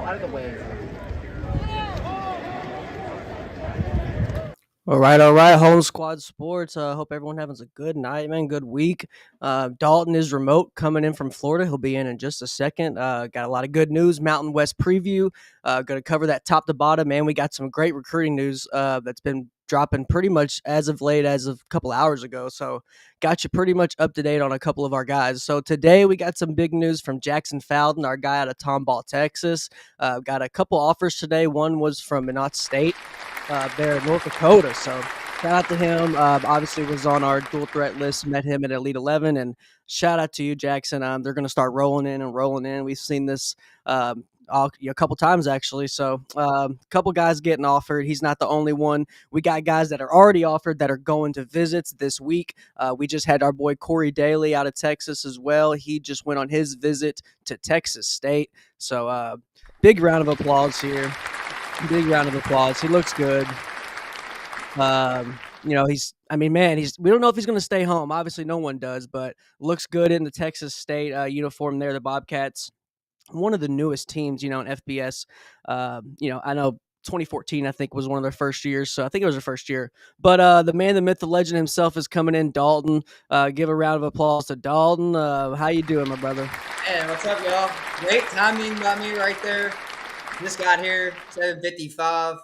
Out of the way. All right. Home Squad Sports. Hope everyone having a good night, man. Good week. Dalton is remote coming in from Florida. He'll be in just a second. Got a lot of good news. Mountain West preview. Going to cover that top to bottom, man. We got some great recruiting news that's been dropping pretty much as of late, as of a couple hours ago. So got you pretty much up to date on a couple of our guys. So today we got some big news from Jaxyn Faldyn, our guy out of Tomball, Texas. Got a couple offers today. One was from Minot State. There in North Dakota. So shout out to him. Obviously was on our dual threat list, met him at Elite 11, and shout out to you, Jaxyn. They're going to start rolling in. We've seen this a couple times actually. So a couple guys getting offered. He's not the only one. We got guys that are already offered that are going to visits this week. We just had our boy Corey Daly out of Texas as well. He just went on his visit to Texas State. So big round of applause here. Big round of applause. He looks good. We don't know if he's going to stay home. Obviously, no one does, but looks good in the Texas State uniform there, the Bobcats. One of the newest teams, in FBS. I know 2014, I think, was one of their first years, so I think it was their first year. But the man, the myth, the legend himself is coming in, Dalton. Give a round of applause to Dalton. How you doing, my brother? Hey, what's up, y'all? Great timing by me right there. Just got here, 7:55.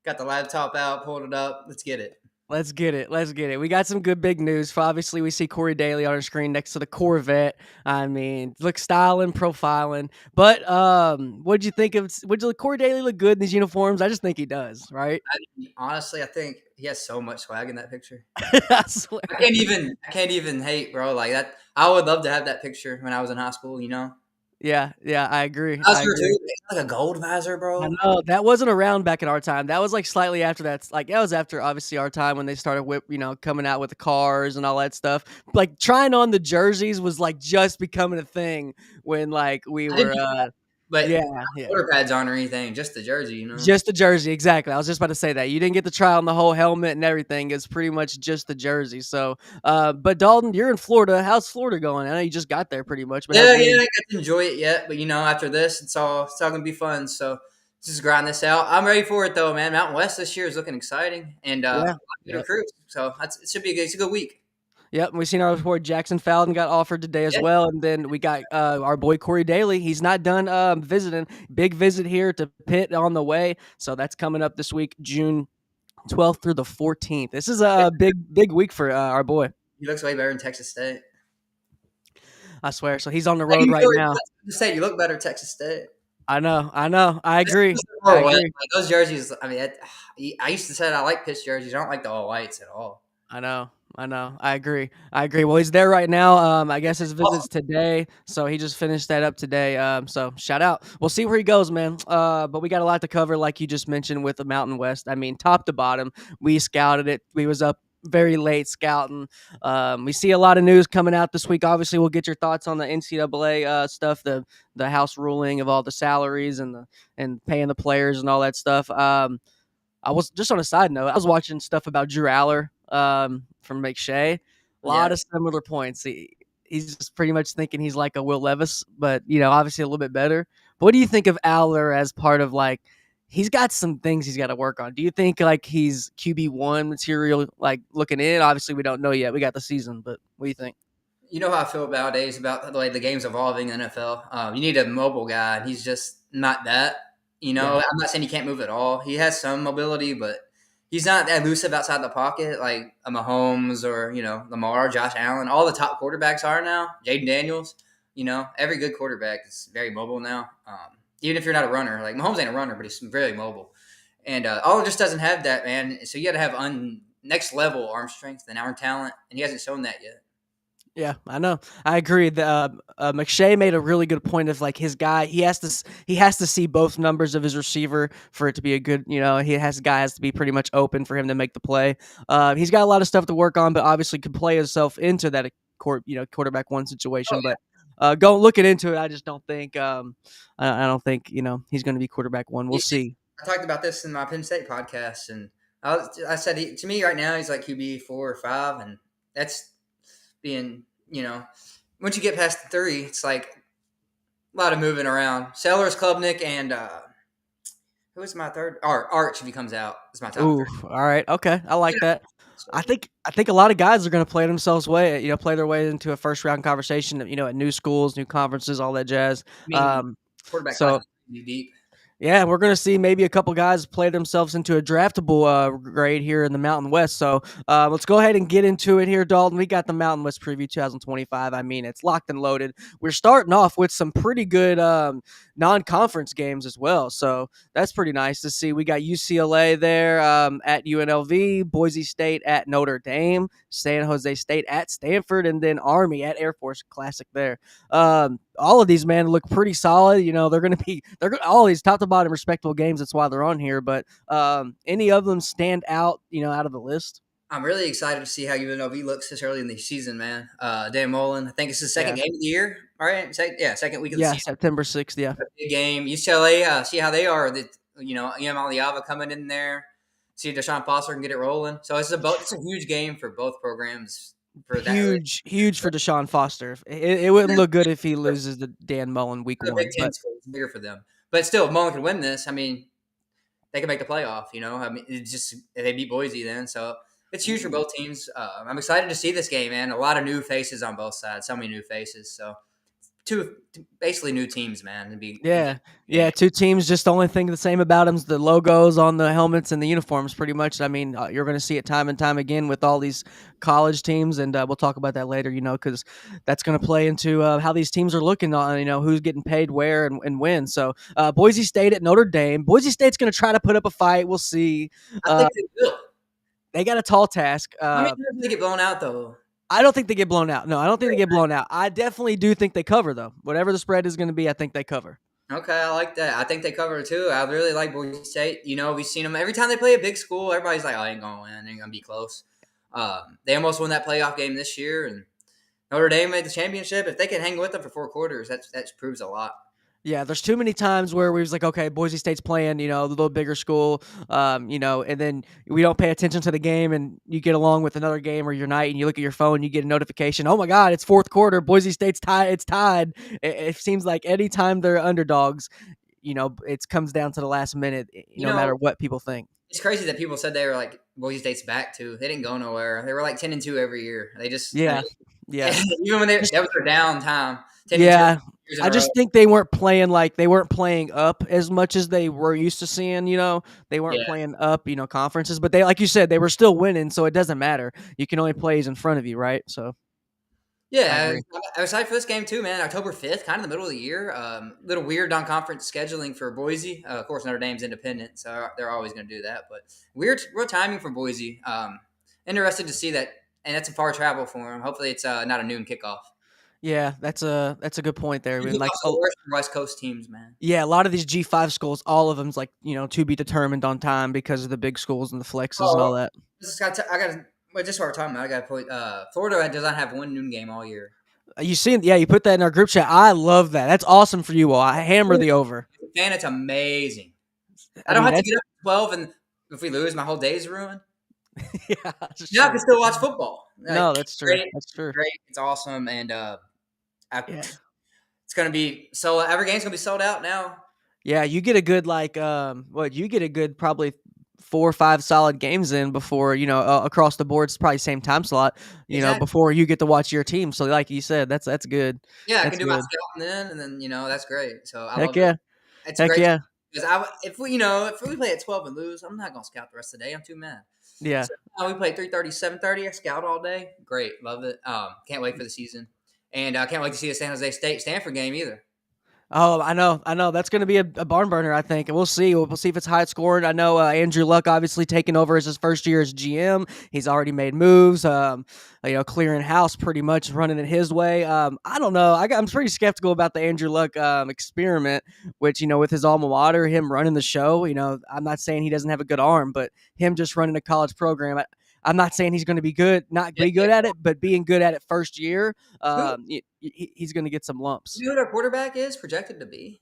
Got the laptop out, pulled it up. Let's get it. Let's get it. We got some good big news. Obviously, we see Corey Daly on our screen next to the Corvette. I mean, look styling, profiling. But what'd you think of? Would Corey Daly look good in these uniforms? I just think he does, right? Honestly, I think he has so much swag in that picture. I swear. I can't even hate, bro. Like that. I would love to have that picture when I was in high school. Yeah, I agree. Like a gold visor, bro. I know that wasn't around back in our time. That was like slightly after that. Like that was after obviously our time when they started coming out with the cars and all that stuff. Like trying on the jerseys was like just becoming a thing when like we were. But shoulder pads aren't or anything, just the jersey, Just the jersey, exactly. I was just about to say that. You didn't get to try on the whole helmet and everything. It's pretty much just the jersey. So, but Dalton, you're in Florida. How's Florida going? I know you just got there pretty much. But I got to enjoy it yet. But, after this, it's all going to be fun. So, just grind this out. I'm ready for it, though, man. Mountain West this year is looking exciting. And recruits. So, it's a good week. Yep, we've seen our boy Jaxyn Faldyn got offered today as well, and then we got our boy Corey Daly. He's not done visiting. Big visit here to Pitt on the way, so that's coming up this week, June 12th through the 14th. This is a big week for our boy. He looks way better in Texas State. I swear. So he's on the road right now. You look better at Texas State. I know. I agree. Like those jerseys. I mean, I used to say I like Pitt's jerseys. I don't like the all whites at all. I know. I agree. Well, he's there right now. I guess his visit's today, so he just finished that up today. So shout out. We'll see where he goes, man. But we got a lot to cover, like you just mentioned with the Mountain West. I mean, top to bottom, we scouted it. We was up very late scouting. We see a lot of news coming out this week. Obviously, we'll get your thoughts on the NCAA stuff, the House ruling of all the salaries and paying the players and all that stuff. I was just on a side note. I was watching stuff about Drew Aller from McShay. A lot of similar points. He's just pretty much thinking he's like a Will Levis, but obviously a little bit better. But what do you think of Aller as part of like? He's got some things he's got to work on. Do you think like he's QB1 material? Like looking in, obviously we don't know yet. We got the season, but what do you think? You know how I feel nowadays about the way the game's evolving in the NFL. You need a mobile guy, and he's just not that. I'm not saying he can't move at all. He has some mobility, but he's not that elusive outside the pocket like a Mahomes or, Lamar, Josh Allen. All the top quarterbacks are now. Jaden Daniels. Every good quarterback is very mobile now. Even if you're not a runner. Like Mahomes ain't a runner, but he's very mobile. And Aller just doesn't have that, man. So you got to have next level arm strength and arm talent, and he hasn't shown that yet. Yeah, I know. I agree. McShay made a really good point of like his guy. He has to see both numbers of his receiver for it to be a good. Guy has to be pretty much open for him to make the play. He's got a lot of stuff to work on, but obviously could play himself into that quarterback one Oh situation. yeah, But go looking into it, I just don't think I don't think he's going to be quarterback one. We'll see. I talked about this in my Penn State podcast, and I said to me right now he's like QB 4 or 5, and that's being once you get past the 3, it's like a lot of moving around. Sellers, Klubnik, and who is my third? Arch if he comes out is my top 3. Ooh, all right, okay, I You like know, that. so, I think a lot of guys are going to play their way into a first round conversation. At new schools, new conferences, all that jazz. I mean, Um, quarterback class so is pretty deep. yeah, we're going to see maybe a couple guys play themselves into a draftable grade here in the Mountain West. So let's go ahead and get into it here, Dalton. We got the Mountain West Preview 2025. I mean, it's locked and loaded. We're starting off with some pretty good non-conference games as well. So that's pretty nice to see. We got UCLA there at UNLV, Boise State at Notre Dame, San Jose State at Stanford, and then Army at Air Force Classic there. All of these, man, look pretty solid. All these top to bottom respectable games. That's why they're on here. But any of them stand out, out of the list? I'm really excited to see how UNLV looks this early in the season, man. Dan Mullen, I think it's his second Yeah. game of the year. All right, second week of the Yeah, season. September 6th. Yeah. Big game. UCLA, see how they are. Ian Aliava coming in there. See if Deshaun Foster can get it rolling. So it's a huge game for both programs for that early. Huge for Deshaun Foster. It wouldn't look good if he loses to Dan Mullen week The Big one. Ten But school, it's bigger for them. But still, if Mullen can win this, I mean, they can make the playoff. I mean, it's just they beat Boise then, so it's huge for both teams. I'm excited to see this game, man. A lot of new faces on both sides. So many new faces. So two basically new teams, man. To be in yeah, game. two teams. Just the only thing the same about them is the logos on the helmets and the uniforms. Pretty much. I mean, you're going to see it time and time again with all these college teams, and we'll talk about that later. Because that's going to play into how these teams are looking on. Who's getting paid where and when. So Boise State at Notre Dame. Boise State's going to try to put up a fight. We'll see. I think they will. They got a tall task. How many times do they get blown out though? I don't think they get blown out. No, I don't think they get blown out. I definitely do think they cover, though. Whatever the spread is going to be, I think they cover. Okay, I like that. I think they cover it too. I really like Boise State. We've seen them every time they play a big school. Everybody's like, "Oh, I ain't gonna win. Ain't gonna be close." They almost won that playoff game this year, and Notre Dame made the championship. If they can hang with them for 4 quarters, that proves a lot. Yeah, there's too many times where we was like, okay, Boise State's playing, the little bigger school, and then we don't pay attention to the game, and you get along with another game or your night, and you look at your phone, you get a notification. Oh my God, it's fourth quarter. Boise State's tied. It's tied. It seems like anytime they're underdogs, it comes down to the last minute, no matter what people think. It's crazy that people said they were like Boise State's back too. They didn't go nowhere. They were like 10-2 every year. They just Yeah, yeah. even when that was their down time. 10-2 Yeah, years in I a row. just think they weren't playing up as much as they were used to seeing. They weren't Yeah. playing up, conferences, but they, like you said, they were still winning, so it doesn't matter. You can only play who's in front of you, right? So I Yeah, agree. I was excited for this game too, man. October 5th, kind of the middle of the year. Little weird non-conference scheduling for Boise. Of course, Notre Dame's independent, so they're always going to do that. But weird, real timing for Boise. Interested to see that, and that's a far travel for them. Hopefully, it's not a noon kickoff. Yeah, that's a good point there. I mean, like, Kickoff's the worst for West Coast teams, man. yeah, a lot of these G5 schools, all of them's like to be determined on time because of the big schools and the flexes and Oh, all that. I got. Well, just what we're talking about. I got to put. Florida does not have one noon game all year. You put that in our group chat. I love that. That's awesome for you all. I hammer the over. Man, it's amazing. I I don't mean, have to get up at 12, and if we lose, my whole day's ruined. yeah, Now I can still watch football. No, that's true. Great, That's true. great. It's awesome, and Yeah. it's gonna be so. Every game's gonna be sold out now. Yeah, you get a good you get a good probably 4 or 5 solid games in before, across the board. It's probably same time slot, Exactly. before you get to watch your team. So like you said, that's good. Yeah, I That's can do my good. scouting then, and then that's great. So I Heck love it. yeah. It's Heck great yeah. because if we play at 12 and lose, I'm not gonna scout the rest of the day. I'm too mad. Yeah. So we play 3:30, 7:30. I scout all day. Great, love it. Can't wait for the season, and I can't wait to see the San Jose State Stanford game either. Oh, I know. That's going to be a barn burner, I think, and we'll see. We'll see if it's high scoring. I know Andrew Luck obviously taking over as his first year as GM. He's already made moves, clearing house pretty much, running it his way. I don't know. I'm pretty skeptical about the Andrew Luck experiment, which with his alma mater, him running the show. I'm not saying he doesn't have a good arm, but him just running a college program. I'm not saying he's going to be good, not Yeah, be good at it, but being good at it first year, who he's going to get some lumps. you know who their quarterback is projected to be?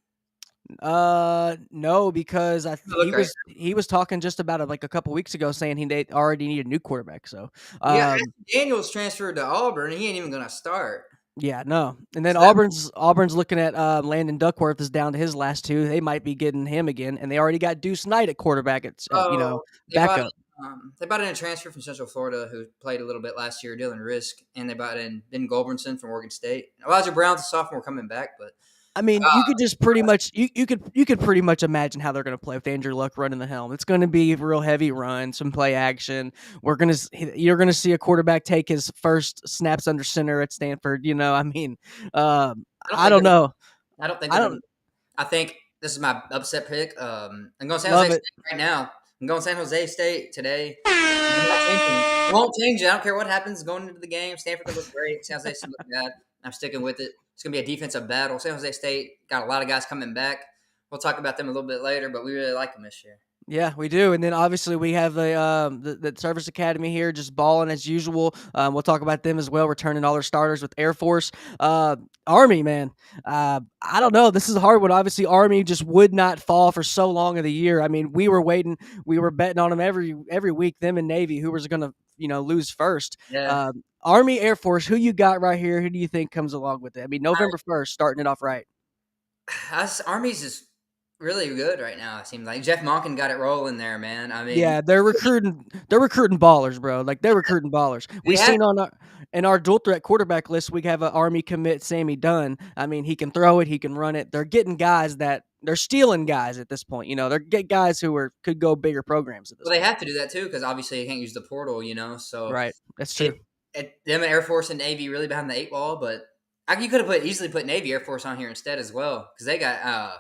No, because Look right. he was talking just about it like a couple weeks ago, saying they already need a new quarterback. So, Yeah, um, Daniels transferred to Auburn. He ain't even gonna start. yeah, no. And then So that Auburn's looking at Landon Duckworth is down to his last two. They might be getting him again, and they already got Deuce Knight at quarterback at they bought backup. they bought in a transfer from Central Florida who played a little bit last year, Dylan Risk, and they bought in Ben Goldbrinson from Oregon State. Elijah Brown's a sophomore coming back, but I mean, uh, you could just pretty much you could pretty much imagine how they're going to play with Andrew Luck running the helm. It's going to be a real heavy run, some play action. You're going to see a quarterback take his first snaps under center at Stanford. I mean, I don't I think don't they're know. I don't think I they're gonna. don't I think this is my upset pick. I'm going San Jose love it. State right now. I'm going San Jose State today. I'm not changing. I won't change it. I don't care what happens going into the game. Stanford could look great. San Jose State look bad. I'm sticking with it. It's going to be a defensive battle. San Jose State got a lot of guys coming back. We'll talk about them a little bit later, but we really like them this year. Yeah, we do, and then obviously we have the Service Academy here, just balling as usual. We'll talk about them as well, returning all their starters with Air Force. Army, man, I don't know. This is a hard one. Obviously, Army just would not fall for so long of the year. I mean, we were waiting, we were betting on them every week. Them and Navy, who was going to lose first. Yeah. Army, Air Force, who you got right here? Who do you think comes along with it? I mean, November 1st, starting it off right. Army's is really good right now, it seems like. Jeff Monken got it rolling there, man. I mean, Yeah, they're recruiting. They're recruiting ballers, bro. Like they're recruiting ballers. they We had seen on our dual threat quarterback list, we have an Army commit, Sammy Dunn. I mean, he can throw it, he can run it. They're getting guys that they're stealing guys at this point. They're get guys who could go bigger programs at this well, they point. have to do that too because obviously you can't use the portal. So Right, that's true. them Air Force and Navy really behind the eight ball, but you could have easily put Navy Air Force on here instead as well because they got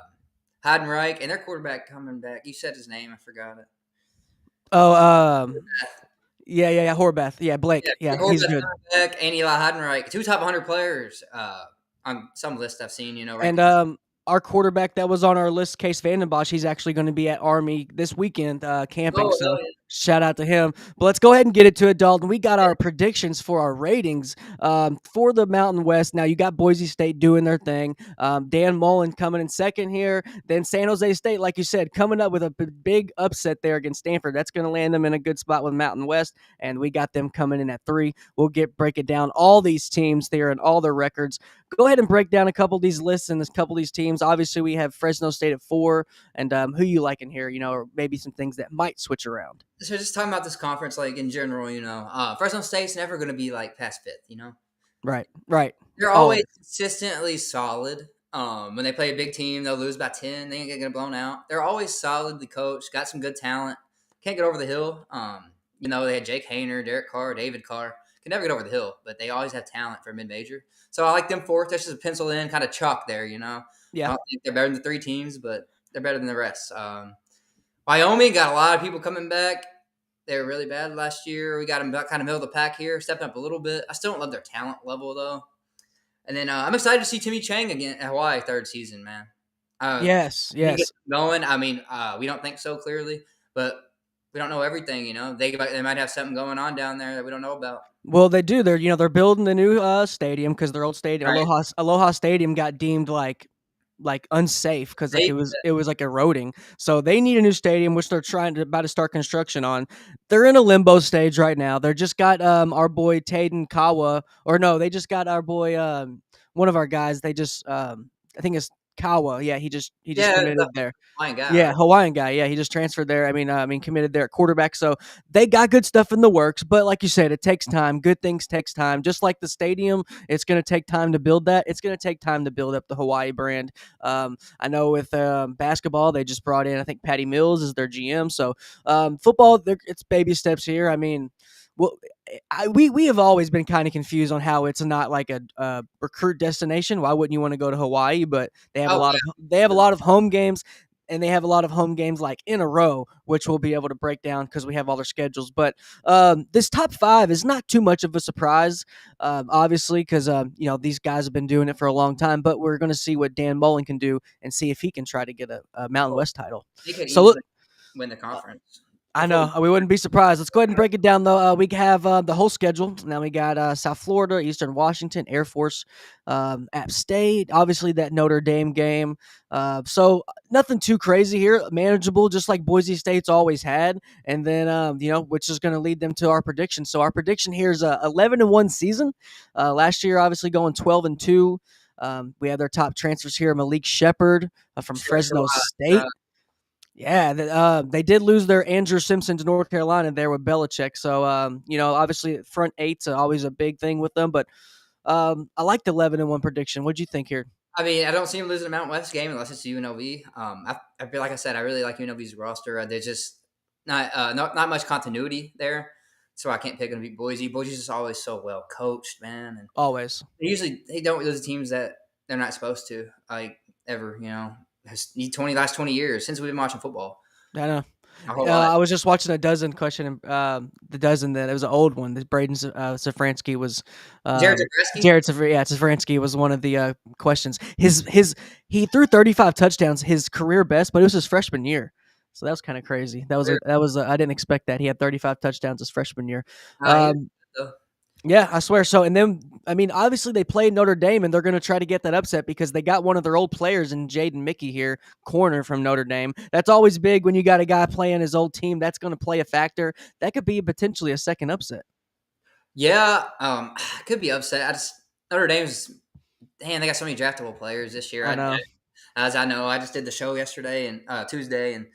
Heidenreich and their quarterback coming back. You said his name, I forgot it. Oh, yeah, Horvath. Yeah, Blake. Yeah, Yeah, Horvath he's good. coming back and Eli Heidenreich, two top 100 players on some list I've seen. And Rankings. our quarterback that was on our list, Case Vandenbosch, he's actually going to be at Army this weekend camping. Oh, So hell yeah. shout out to him. But let's go ahead and get it to it, Dalton. We got our predictions for our ratings for the Mountain West. Now you got Boise State doing their thing. Dan Mullen coming in second here. Then San Jose State, like you said, coming up with a big upset there against Stanford. That's going to land them in a good spot with Mountain West. And we got them coming in at 3. We'll break it down all these teams there and all their records. Go ahead and break down a couple of these lists and a couple of these teams. Obviously, we have Fresno State at 4, and who you like in here, or maybe some things that might switch around. So just talking about this conference, like in general, Fresno State's never going to be like past fifth. Right. They're always Always. consistently solid. When they play a big team, they'll lose by 10. They ain't gonna get blown out. They're always solidly coached. Got some good talent. Can't get over the hill. They had Jake Hayner, Derek Carr, David Carr. Can never get over the hill, but they always have talent for mid-major. So I like them fourth. That's just a pencil in kind of chalk there. I Yeah. don't think they're better than the 3 teams, but they're better than the rest. Wyoming got a lot of people coming back. They were really bad last year. We got them kind of middle of the pack here, stepping up a little bit. I still don't love their talent level though. And then I'm excited to see Timmy Chang again at Hawaii third season, man. Yes. He gets Yes. going. I mean, we don't think so clearly, but we don't know everything. They might have something going on down there that we don't know about. Well, they do. They're building the new stadium because their old stadium, Right? Aloha Stadium, got deemed like unsafe because like They, it was like eroding. So they need a new stadium, which they're about to start construction on. They're in a limbo stage right now. They just got our boy Taden Kawa, or no, they just got our boy one of our guys. They just I think it's Kawa. Yeah, he just yeah, the committed there. flying guy, Yeah, right? Hawaiian guy. Yeah, he just transferred there. I mean, committed there at quarterback. So they got good stuff in the works. But like you said, it takes time. Good things takes time. Just like the stadium, it's going to take time to build that. It's going to take time to build up the Hawaii brand. I know with basketball, they just brought in, I think Patty Mills is their GM. So football, it's baby steps here. I mean, well, we have always been kind of confused on how it's not like a recruit destination. Why wouldn't you want to go to Hawaii? But they have a Oh lot of home games, and they have a lot of home games like in a row, which we'll be able to break down because we have all their schedules. But this top five is not too much of a surprise, obviously, because these guys have been doing it for a long time. But we're going to see what Dan Mullen can do and see if he can try to get a Mountain yeah, West title. they could So look, easily win the conference. I Before know we, we wouldn't be surprised. Let's go ahead and break it down, though. We have the whole schedule. Now we got South Florida, Eastern Washington, Air Force, App State. Obviously, that Notre Dame game. So nothing too crazy here. Manageable, just like Boise State's always had. And then which is going to lead them to our prediction. So our prediction here is a 11-1 season. Last year, obviously going 12-2. We have their top transfers here: Malik Shepard from Fresno State. Yeah, they did lose their Andrew Simpson to North Carolina there with Belichick. So, obviously front eight's always a big thing with them. But I like the 11-1 prediction. What'd you think here? I mean, I don't see him losing a Mountain West game unless it's UNLV. I feel like I said, I really like UNLV's roster. There's just not much continuity there, so I can't pick them to beat Boise. Boise's just always so well coached, man, and Always. they don't lose to teams that they're not supposed to, like ever. Last 20 years since we've been watching football. I know. A whole lot. I was just watching a dozen question. The dozen that it was an old one. That Braden Safransky was. Jared Zabrowski? Safransky was one of the questions. He threw 35 touchdowns, his career best, but it was his freshman year. So that was kind of crazy. I didn't expect that. He had 35 touchdowns his freshman year. Yeah, I swear. So, and then, I mean, obviously they played Notre Dame, and they're going to try to get that upset because they got one of their old players in Jaden Mickey here, corner from Notre Dame. That's always big when you got a guy playing his old team. That's going to play a factor. That could be potentially a second upset. Yeah, could be upset. Notre Dame's, they got so many draftable players this year. I know. As I know, I just did the show yesterday and Tuesday, and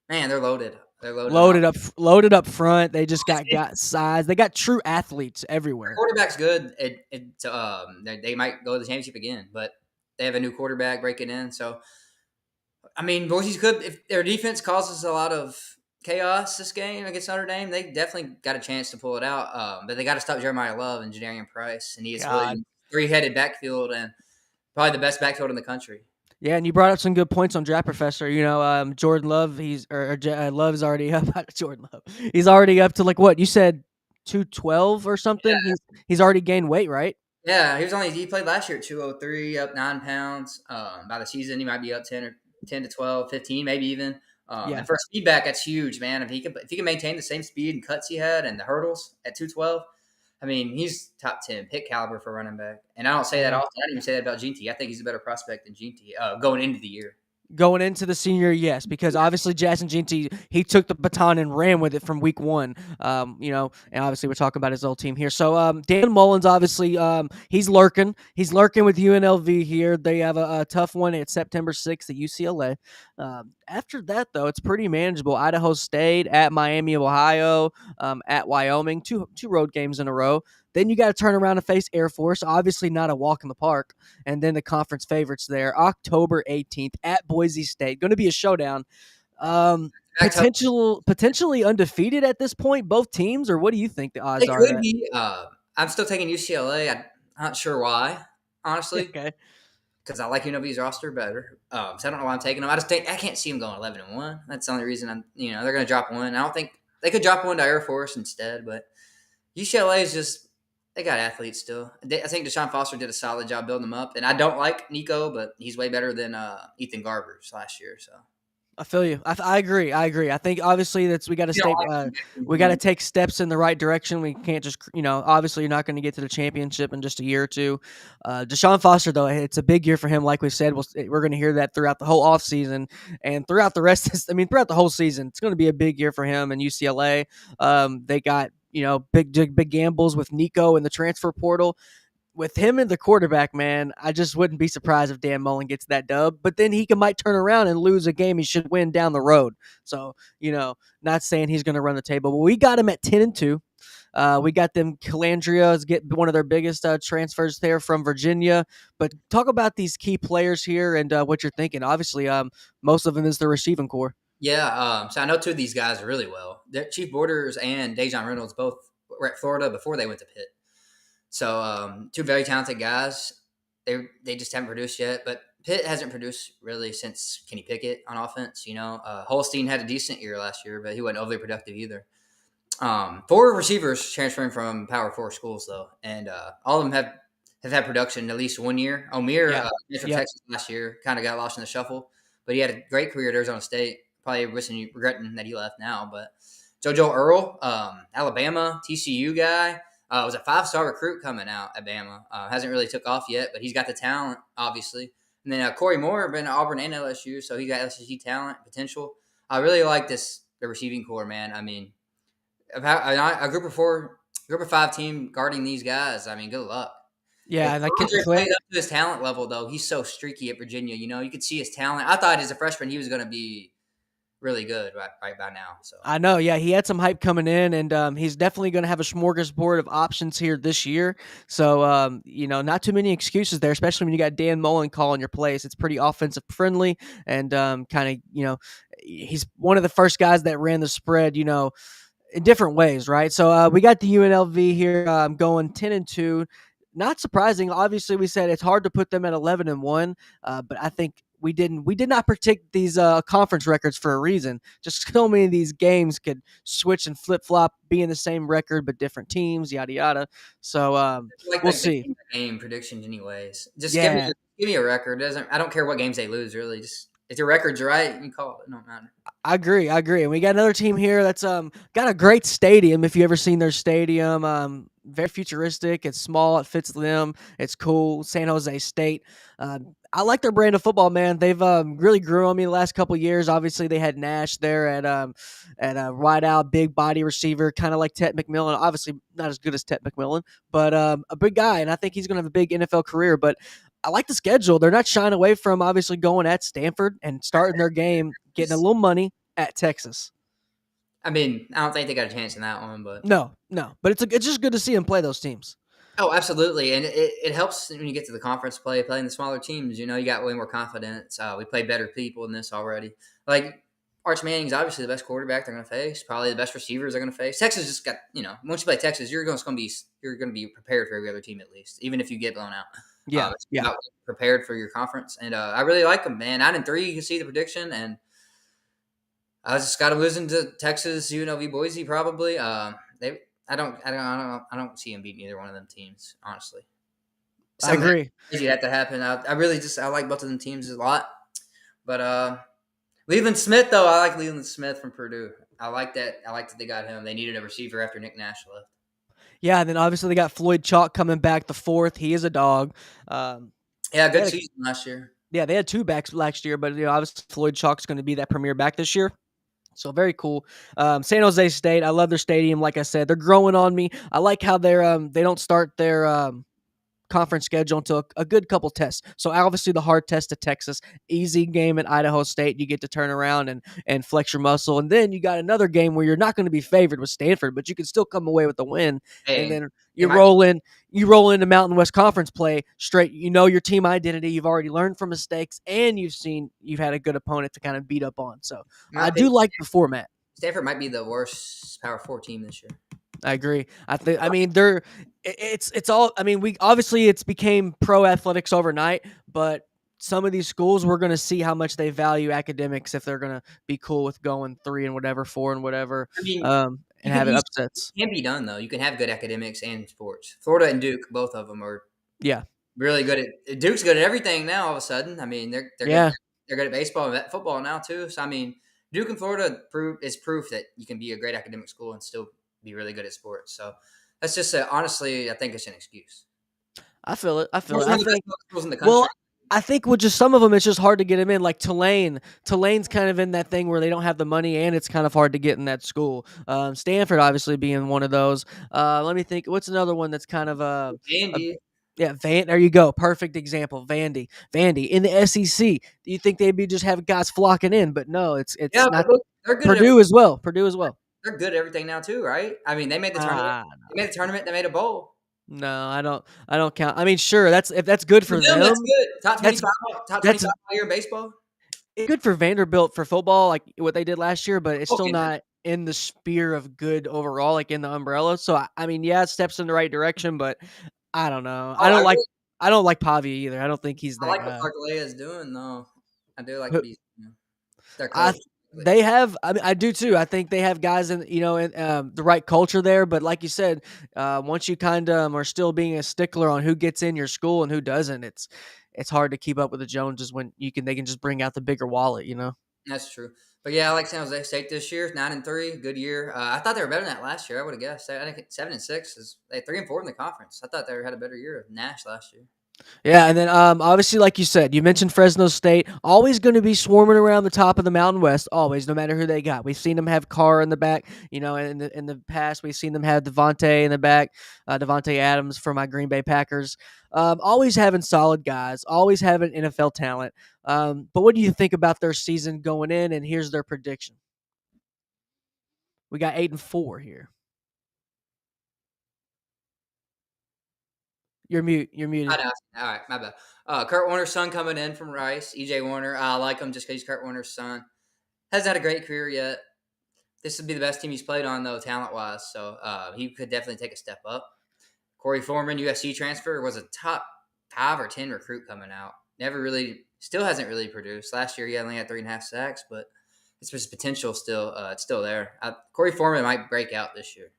man, they're loaded. They're Loaded up front. They just got size. They got true athletes everywhere. Quarterback's good. They might go to the championship again, but they have a new quarterback breaking in. So, I mean, Boise's good. If their defense causes a lot of chaos this game against Notre Dame, they definitely got a chance to pull it out. But they got to stop Jeremiah Love and Jadarian Price and E.S. Williams. Three-headed backfield and probably the best backfield in the country. Yeah, and you brought up some good points on Draft Professor. Jordan Love, Love's already up. Jordan Love, he's already up to like what you said, 212 or something. Yeah. He's already gained weight, right? Yeah, he played last year at 203, up 9 pounds. By the season, he might be up 10 to 12, 15, maybe even. And for speed back, that's huge, man. If he can maintain the same speed and cuts he had and the hurdles at 212. I mean, he's top 10 pick caliber for running back. And I don't say that often. I didn't even say that about Jeanty. I think he's a better prospect than Jeanty going into the year. Going into the senior, yes, because obviously Jaxyn Jeanty, he took the baton and ran with it from week one. And obviously we're talking about his old team here. So Dan Mullen's obviously he's lurking. He's lurking with UNLV here. They have a tough one at September 6th at UCLA. After that, though, it's pretty manageable. Idaho State, at Miami of Ohio, at Wyoming, two road games in a row. Then you got to turn around and face Air Force. Obviously not a walk in the park. And then the conference favorites there, October 18th at Boise State. Going to be a showdown. Potentially undefeated at this point, both teams, or what do you think the odds are? Could be. I'm still taking UCLA. I'm not sure why, honestly. Okay. Because I like UNLV's roster better. So I don't know why I'm taking them. I can't see them going 11-1. That's the only reason they're going to drop one. I don't think they could drop one to Air Force instead, but UCLA is just, they got athletes still. I think Deshaun Foster did a solid job building them up. And I don't like Nico, but he's way better than Ethan Garbers last year. So I feel you. I agree. I think obviously we got to we got to take steps in the right direction. We can't just obviously you're not going to get to the championship in just a year or two. Deshaun Foster, though, it's a big year for him. Like we said, we're going to hear that throughout the whole offseason and throughout the rest. Throughout the whole season, it's going to be a big year for him and UCLA. They got big gambles with Nico in the transfer portal. With him and the quarterback, man, I just wouldn't be surprised if Dan Mullen gets that dub. But then he might turn around and lose a game he should win down the road. So, not saying he's going to run the table. But we got him at 10-2. We got them. Calandria's get one of their biggest transfers there from Virginia. But talk about these key players here and what you're thinking. Obviously, most of them is the receiving core. Yeah, so I know two of these guys really well. Chief Borders and Dejon Reynolds both were at Florida before they went to Pitt. So two very talented guys. They just haven't produced yet, but Pitt hasn't produced really since Kenny Pickett on offense. Holstein had a decent year last year, but he wasn't overly productive either. Four receivers transferring from Power 4 schools though, and all of them have had production at least 1 year. Omier from Texas last year kind of got lost in the shuffle, but he had a great career at Arizona State. Probably regretting that he left now. But JoJo Earl, Alabama, TCU guy, was a 5-star recruit coming out at Bama. Hasn't really took off yet, but he's got the talent, obviously. And then Corey Moore, been at Auburn and LSU, so he got SEC talent potential. I really like the receiving core, man. I mean, about a group of 5 team guarding these guys. I mean, good luck. Yeah, like playing up to his talent level though. He's so streaky at Virginia. You could see his talent. I thought as a freshman he was going to be really good right by now. So I know, yeah, he had some hype coming in, and he's definitely going to have a smorgasbord of options here this year. So not too many excuses there, especially when you got Dan Mullen calling your plays. It's pretty offensive friendly, and kind of he's one of the first guys that ran the spread. In different ways, right? So we got the UNLV here going 10-2. Not surprising. Obviously, we said it's hard to put them at 11-1, but I think we did not predict these conference records for a reason. Just so many of these games could switch and flip flop, be in the same record but different teams, yada yada. So we'll see. Game predictions, anyways. Just give me a record. I don't care what games they lose, really. Just if your record's right, you call it. It don't matter. I agree. And we got another team here that's got a great stadium. If you ever seen their stadium, very futuristic. It's small. It fits them. It's cool. San Jose State. I like their brand of football, man. They've really grew on me the last couple of years. Obviously, they had Nash there at a wide out, big body receiver, kind of like Ted McMillan. Obviously, not as good as Ted McMillan, but a big guy, and I think he's going to have a big NFL career. But I like the schedule. They're not shying away from obviously going at Stanford and starting their game, getting a little money at Texas. I mean, I don't think they got a chance in that one, but no. But it's just good to see them play those teams. Oh, absolutely, and it helps when you get to the conference play, playing the smaller teams. You got way more confidence. We play better people in this already. Like Arch Manning's obviously the best quarterback they're going to face. Probably the best receivers they're going to face. Texas just got once you play Texas, you're going to be prepared for every other team at least, even if you get blown out. Yeah. Prepared for your conference, and I really like them, man. 9-3, you can see the prediction, and I just got them losing to Texas, UNLV, Boise, probably. I don't see them beating either one of them teams, honestly. I agree. Crazy that to happen. I like both of them teams a lot, but Leland Smith though, I like Leland Smith from Purdue. I like that. I like that they got him. They needed a receiver after Nick Nash left. Yeah, and then obviously they got Floyd Chalk coming back the fourth. He is a dog. Good season last year. Yeah, they had 2 backs last year, but obviously Floyd Chalk's going to be that premier back this year. So very cool. San Jose State, I love their stadium. Like I said, they're growing on me. I like how they don't start their conference schedule until a good couple tests. So obviously the hard test to Texas, easy game at Idaho State. You get to turn around and flex your muscle. And then you got another game where you're not going to be favored with Stanford, but you can still come away with the win. And then you roll into Mountain West Conference play straight. Your team identity. You've already learned from mistakes, and you've had a good opponent to kind of beat up on. So I do like the format. Stanford might be the worst Power 4 team this year. I agree. It's became pro athletics overnight, but some of these schools, we're going to see how much they value academics if they're going to be cool with going 3 and whatever, 4 and whatever, and having upsets. It can be done though. You can have good academics and sports. Florida and Duke, both of them are really good at. Duke's good at everything now. All of a sudden, I mean, they're good at baseball and football now too. So I mean, Duke and Florida is proof that you can be a great academic school and still be really good at sports. So that's just honestly, I think it's an excuse. I feel it. I think with just some of them, it's just hard to get them in. Like Tulane's kind of in that thing where they don't have the money, and it's kind of hard to get in that school. Stanford obviously being one of those. Let me think. What's another one that's kind of Vandy? There you go. Perfect example. Vandy in the SEC. Do you think they'd be just have guys flocking in? But no, it's not. They're good Purdue as well. They're good at everything now too, right? I mean, they made the tournament. They made the tournament. They made a bowl. No, I don't count. I mean, sure, if that's good for them. That's good. Top 25 player in baseball. It's good for Vanderbilt for football, like what they did last year, but it's still not. in the sphere of good overall, like in the umbrella. So I mean, yeah, steps in the right direction, but I don't know. Oh, I don't like Pavia either. I don't think he's I that like what guy. Clark Lea is doing though. I do like what he's doing. Their I coach. they have. I mean, I do too. I think they have guys in the right culture there. But like you said, once you kind of are still being a stickler on who gets in your school and who doesn't, it's hard to keep up with the Joneses when they can just bring out the bigger wallet. That's true. But yeah, I like San Jose State this year, 9-3, good year. I thought they were better than that last year. I would have guessed. I think 7-6 is they 3-4 in the conference. I thought they had a better year of Nash last year. Yeah, and then obviously, like you said, you mentioned Fresno State, always going to be swarming around the top of the Mountain West, always, no matter who they got. We've seen them have Carr in the back, and in the past, we've seen them have Devontae in the back, Devontae Adams for my Green Bay Packers. Always having solid guys, always having NFL talent. But what do you think about their season going in? And here's their prediction: we got 8-4 here. You're mute. You're I muted. know. All right, my bad. Kurt Warner's son coming in from Rice, EJ Warner. I like him just because he's Kurt Warner's son. Hasn't had a great career yet. This would be the best team he's played on, though, talent wise. So he could definitely take a step up. Corey Foreman, USC transfer, was a top 5 or 10 recruit coming out. Still hasn't really produced. Last year he only had 3.5 sacks, but his potential it's still there. Corey Foreman might break out this year.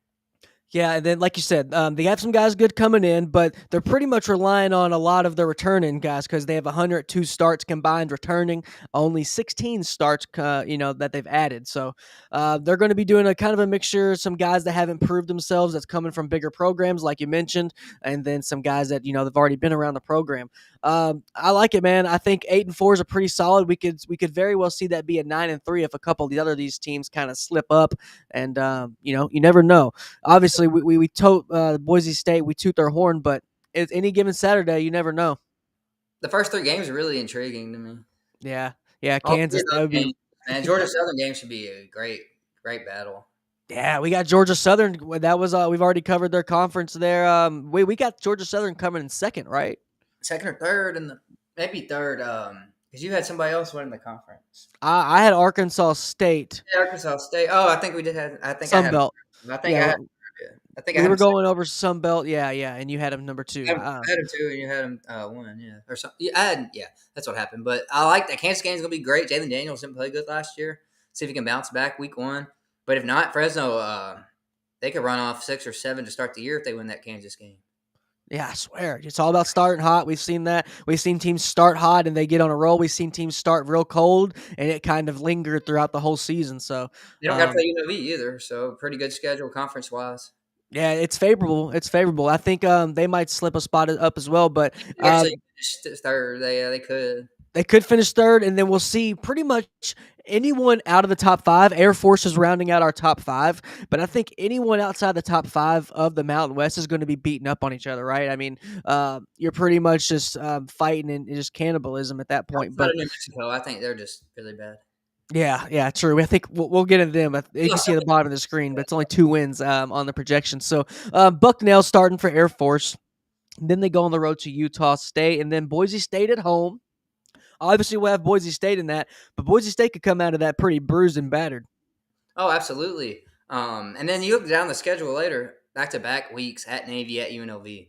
Yeah, and then like you said, they have some guys good coming in, but they're pretty much relying on a lot of the returning guys because they have 102 starts combined returning, only 16 starts, that they've added. So they're going to be doing a kind of a mixture. Some guys that haven't proved themselves that's coming from bigger programs, like you mentioned, and then some guys that they've already been around the program. I like it, man. I think 8-4 is a pretty solid. We could very well see that be a 9-3 if a couple of the other these teams kind of slip up, and you never know. Obviously, we tote Boise State, we toot their horn, but it's any given Saturday, you never know. The first 3 games are really intriguing to me. Yeah, yeah, All 3 Kansas, of that those would be. games, man. Georgia Southern game should be a great battle. Yeah, we got Georgia Southern. That was we've already covered their conference there. We got Georgia Southern coming in second, right? Second or third, and maybe third. Because you had somebody else winning the conference. I had Arkansas State, Yeah, Arkansas State. Oh, I think we did have. I think I Sun had. Belt. I think Yeah, I had. Yeah. I think I we had were him second. going over Sun Belt. Yeah, yeah, and you had him number two. I had him 2, and you had him 1. Yeah, or something. Yeah, yeah, that's what happened. But I like that Kansas game's gonna be great. Jalen Daniels didn't play good last year. See if he can bounce back week 1. But if not, Fresno, they could run off 6 or 7 to start the year if they win that Kansas game. Yeah, I swear. It's all about starting hot. We've seen that. We've seen teams start hot and they get on a roll. We've seen teams start real cold and it kind of lingered throughout the whole season. So, They don't got to play UNLV either, so pretty good schedule conference wise. yeah, it's favorable. It's favorable. I think they might slip a spot up as well, but Actually, finished third. They could. they could finish third, and then we'll see pretty much anyone out of the top 5. Air Force is rounding out our top 5, but I think anyone outside the top 5 of the Mountain West is going to be beating up on each other, right? I mean, you're pretty much just fighting and just cannibalism at that point. Outside But of New Mexico, I think they're just really bad. yeah, true. I think we'll get into them. You can see at the bottom of the screen, but it's only 2 wins on the projection. So Bucknell starting for Air Force. Then they go on the road to Utah State, and then Boise State at home. Obviously, we'll have Boise State in that, but Boise State could come out of that pretty bruised and battered. Oh, absolutely. And then you look down the schedule later, back-to-back weeks at Navy, at UNLV.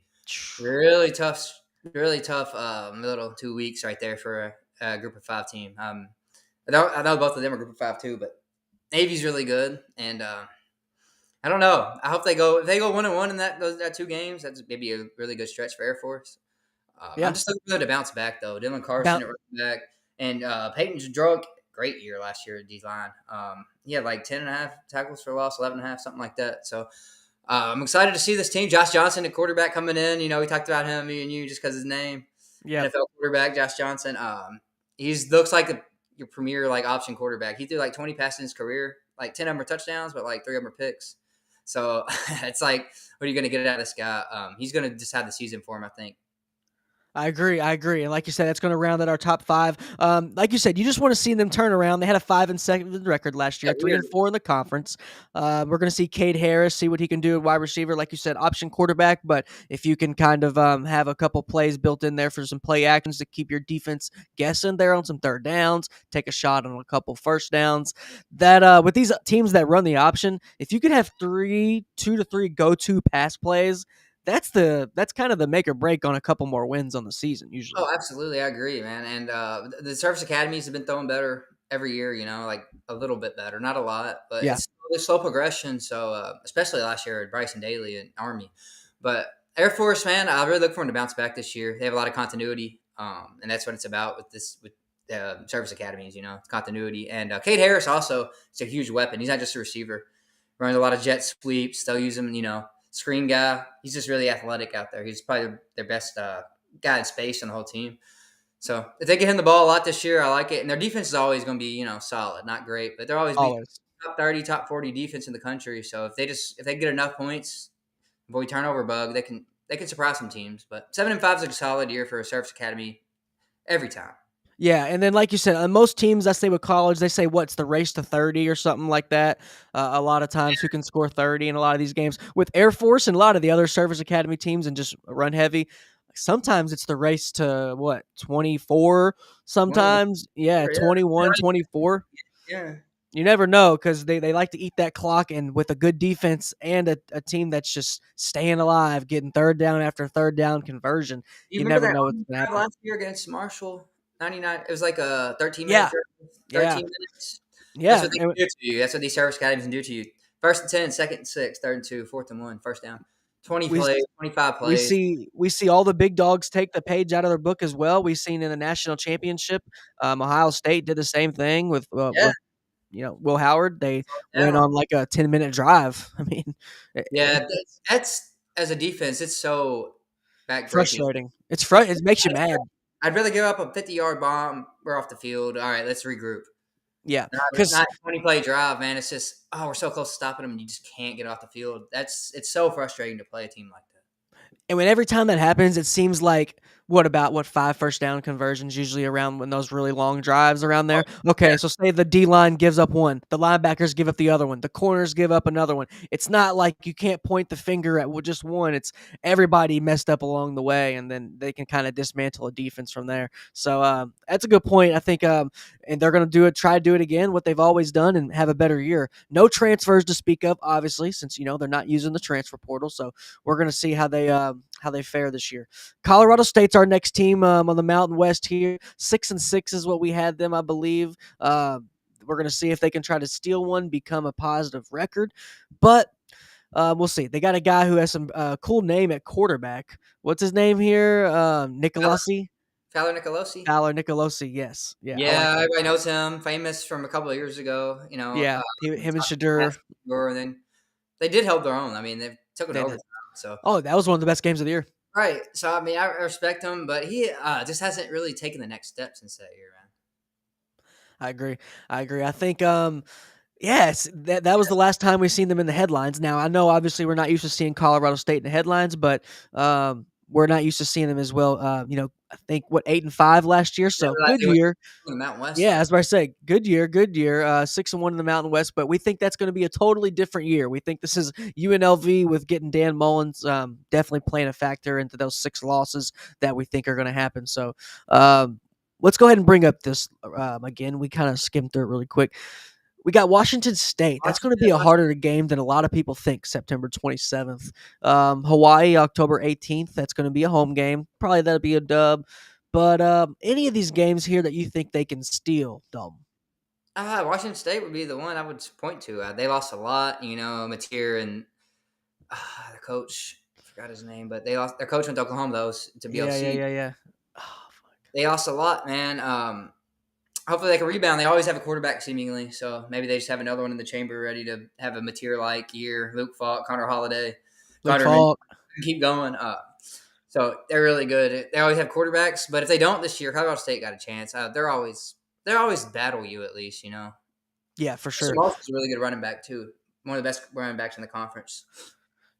Really tough, middle 2 weeks right there for a Group of 5 team. I know both of them are Group of 5 too, but Navy's really good, and I don't know. I hope they go. If they go 1-1 in that 2 games, that's maybe a really good stretch for Air Force. I'm Yeah. just looking for them to bounce back though. Dylan Carson About at running back, and Peyton Drug, great year last year at D line. He had like 10.5 tackles for loss, 11.5, something like that. So I'm excited to see this team. Josh Johnson, the quarterback, coming in. We talked about him, me and you, just because his name. yeah. NFL quarterback, Josh Johnson. He looks like your premier option quarterback. He threw 20 passes in his career, 10 of them are touchdowns, but 3 of them are picks. So it's what are you going to get out of this guy? He's going to just have the season for him, I think. I agree. And like you said, that's going to round out our top five. Like you said, you just want to see them turn around. They had a 5-7 record last year, Yeah, 3-4 in the conference. We're going to see Cade Harris, see what he can do at wide receiver. Like you said, option quarterback. But if you can kind of have a couple plays built in there for some play actions to keep your defense guessing there on some third downs, take a shot on a couple first downs. That with these teams that run the option, if you could have 2 to 3 go-to pass plays, that's kind of the make or break on a couple more wins on the season usually. Oh, absolutely, I agree, man. And the service academies have been throwing better every year. Like a little bit better, not a lot, but Yeah. it's slow progression. So especially last year at Bryson Daly and Army, but Air Force, man, I really look for them to bounce back this year. They have a lot of continuity, and that's what it's about with service academies. It's continuity. And Cade Harris also is a huge weapon. He's not just a receiver. Runs a lot of jet sweeps. They'll use him, screen guy. He's just really athletic out there. He's probably their best guy in space on the whole team. So if they get him the ball a lot this year, I like it. And their defense is always going to be, solid, not great, but they'll always be Always. top 30, top 40 defense in the country. So if they get enough points, avoid turnover bug, they can surprise some teams. But 7-5 is a solid year for a service academy every time. Yeah, and then like you said, most teams I say with college, they say what's the race to 30 or something like that. A lot of times, who can score 30 in a lot of these games. With Air Force and a lot of the other service academy teams and just run heavy, sometimes it's the race to what 24. 21, Sometimes, yeah, yeah. 21, 24. Yeah. You never know because they like to eat that clock, and with a good defense and a team that's just staying alive, getting third down after third down conversion, You you remember never that know what's Army going to drive happen. last year against Marshall? 99. It was like a 13-minute Yeah, drive. yeah, 13 minutes. That's yeah. what they can do to you. That's what these service academies can do to you. First and 10, second and 6, third and 2, fourth and 1, first down. 20 We plays, 25 We plays. see we see all the big dogs take the page out of their book as well. We've seen in the national championship, Ohio State did the same thing Yeah, with Will Howard. They went down. on like a 10-minute drive. I mean, Yeah, that's as a defense, it's so backbreaking. frustrating. It makes you mad. I'd rather give up a 50-yard bomb. We're off the field. All right, let's regroup. Yeah, Not because a 20-play drive, man. It's just, we're so close to stopping them, and you just can't get off the field. It's so frustrating to play a team like that. and when every time that happens, it seems like what 5 first down conversions usually around when those really long drives around Oh, there. yeah. Okay, so say the D line gives up one, the linebackers give up the other one, the corners give up another one. It's not like you can't point the finger at just one. It's everybody messed up along the way, and then they can kind of dismantle a defense from there. So that's a good point. I think, and they're going to try to do it again, what they've always done, and have a better year. No transfers to speak of, obviously, since they're not using the transfer portal. So we're going to see how they fare this year. Colorado State's our next team on the Mountain West here. 6-6 is what we had them, I believe. We're going to see if they can try to steal one, become a positive record. But we'll see. They got a guy who has some cool name at quarterback. What's his name here? Nicolosi? Tyler Nicolosi. Tyler Nicolosi, yes. Yeah, I like Yeah, that. everybody knows him. Famous from a couple of years ago. Yeah, him and Top Shadur, and then they did hold their own. I mean, they took it to they did. overtime. So Oh, that was one of the best games of the year. right. So I mean, I respect him, but he just hasn't really taken the next step since that year, man. I agree. I think yes, that was the last time we've seen them in the headlines. Now, I know obviously we're not used to seeing Colorado State in the headlines, but we're not used to seeing them as well. I think 8-5 last year, Yeah, so like good they went year. to the Mountain West. Yeah, as I say, good year, good year. 6-1 in the Mountain West, but we think that's going to be a totally different year. We think this is UNLV with getting Dan Mullins definitely playing a factor into those 6 losses that we think are going to happen. So let's go ahead and bring up this again. We kind of skimmed through it really quick. We got Washington State. That's going to be a harder game than a lot of people think. September 27th. Hawaii, October 18th. That's going to be a home game. Probably that'll be a dub. But any of these games here that you think they can steal, Dom? Washington State would be the one I would point to. They lost a lot, Mateer and the coach. I forgot his name, but they lost. Their coach went to Oklahoma though to BLC. Yeah. Oh, fuck. They lost a lot, man. Hopefully they can rebound. They always have a quarterback seemingly, so maybe they just have another one in the chamber ready to have a Mateer-like year. Luke Falk, Connor Holiday, Luke Gardner Minshew, Falk. keep going. So they're really good. They always have quarterbacks, but if they don't this year, Colorado State got a chance. They're always battle you at least, Yeah, for Mr. sure. Moss is a really good running back too. One of the best running backs in the conference.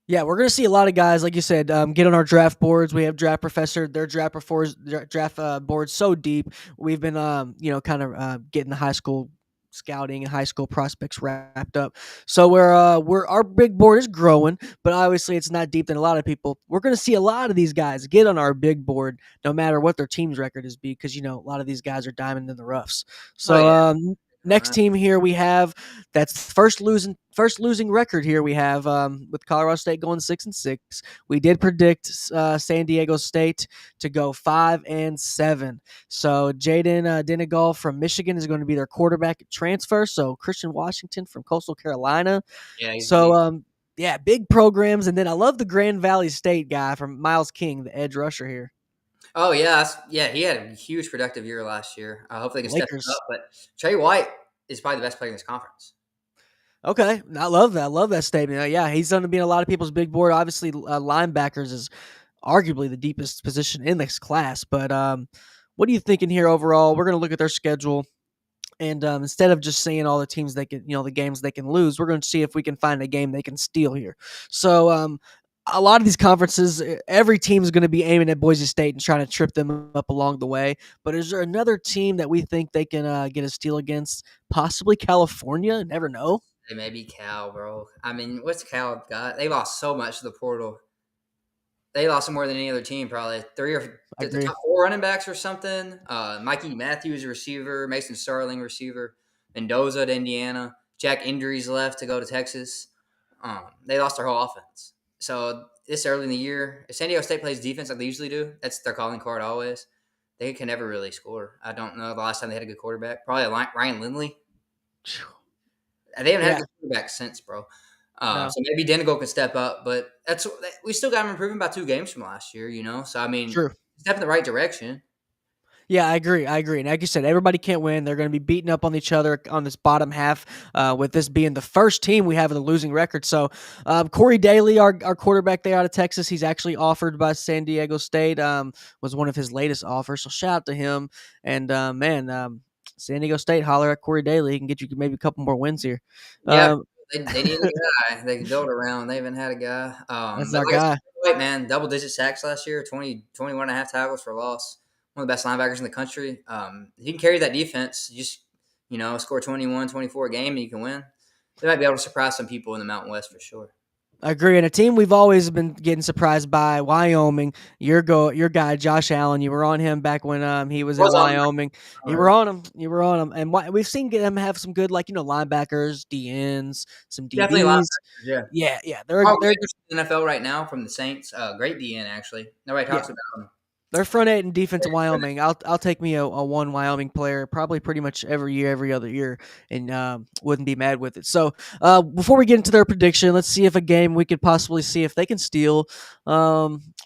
Yeah, we're gonna see a lot of guys, like you said, get on our draft boards. We have Draft Professor, their draft boards so deep. We've been, kind of getting the high school scouting and high school prospects wrapped up. So we're our big board is growing, but obviously it's not deep than a lot of people. We're gonna see a lot of these guys get on our big board, no matter what their team's record is, because a lot of these guys are diamond in the roughs. Oh So yeah, next team here we have that's first losing record here we have with Colorado State going 6-6. We did predict San Diego State to go 5-7. So Jaden Dinegal from Michigan is going to be their quarterback transfer. So Christian Washington from Coastal Carolina. yeah, he's So elite. yeah, big programs, and then I love the Grand Valley State guy from Miles King, the edge rusher here. Oh yeah, yeah, he had a huge productive year last year. I hope they can step it up. Lakers. But Trey White is probably the best player in this conference. Okay, I love that. I love that statement. Yeah, he's going to be in a lot of people's big board. Obviously, linebackers is arguably the deepest position in this class. But what are you thinking here overall? We're going to look at their schedule, and instead of just seeing all the teams they can, the games they can lose, we're going to see if we can find a game they can steal here. So a lot of these conferences, every team is going to be aiming at Boise State and trying to trip them up along the way. But is there another team that we think they can get a steal against? Possibly California. Never know. They may be Cal, bro. I mean, what's Cal got? They lost so much to the portal. They lost more than any other team, probably three or I the agree. top four running backs or something. Mikey Matthews, receiver. Mason Starling, receiver. Mendoza to Indiana. Jack Injuries left to go to Texas. They lost their whole offense. So this early in the year, if San Diego State plays defense like they usually do, that's their calling card always. They can never really score. I don't know the last time they had a good quarterback. Probably Ryan Lindley. They haven't had a Yeah. good quarterback since, bro. No. So maybe Denigo can step up, but we still got him improving by 2 games from last year, you know. So I mean, True. step in the right direction. Yeah, I agree. I agree. And like you said, everybody can't win. They're going to be beating up on each other on this bottom half, with this being the first team we have with a losing record. So, Corey Daly, our quarterback there out of Texas, he's actually offered by San Diego State, was one of his latest offers. So, shout out to him. And, San Diego State, holler at Corey Daly. He can get you maybe a couple more wins here. Yeah, Um, they need a guy they can build around. They haven't had a guy. that's But our like I said, guy. White man, double digit sacks last year, 21 and a half tackles for loss. One of the best linebackers in the country. He can carry that defense. You just score 21, 24 a game, and you can win. They might be able to surprise some people in the Mountain West for sure. I agree. And a team we've always been getting surprised by, Wyoming. Your guy Josh Allen. You were on him back when he was at Was on Wyoming. You were on him. You were on him. And we've seen him have some good, linebackers, DNs, some definitely DBs. linebackers. Yeah. Yeah, yeah. Probably They're in the NFL right now from the Saints. Great DN actually. Nobody yeah. talks about him. They're front eight and defense in Wyoming. I'll take me a one Wyoming player probably pretty much every year, every other year, and wouldn't be mad with it. So before we get into their prediction, let's see if a game we could possibly see if they can steal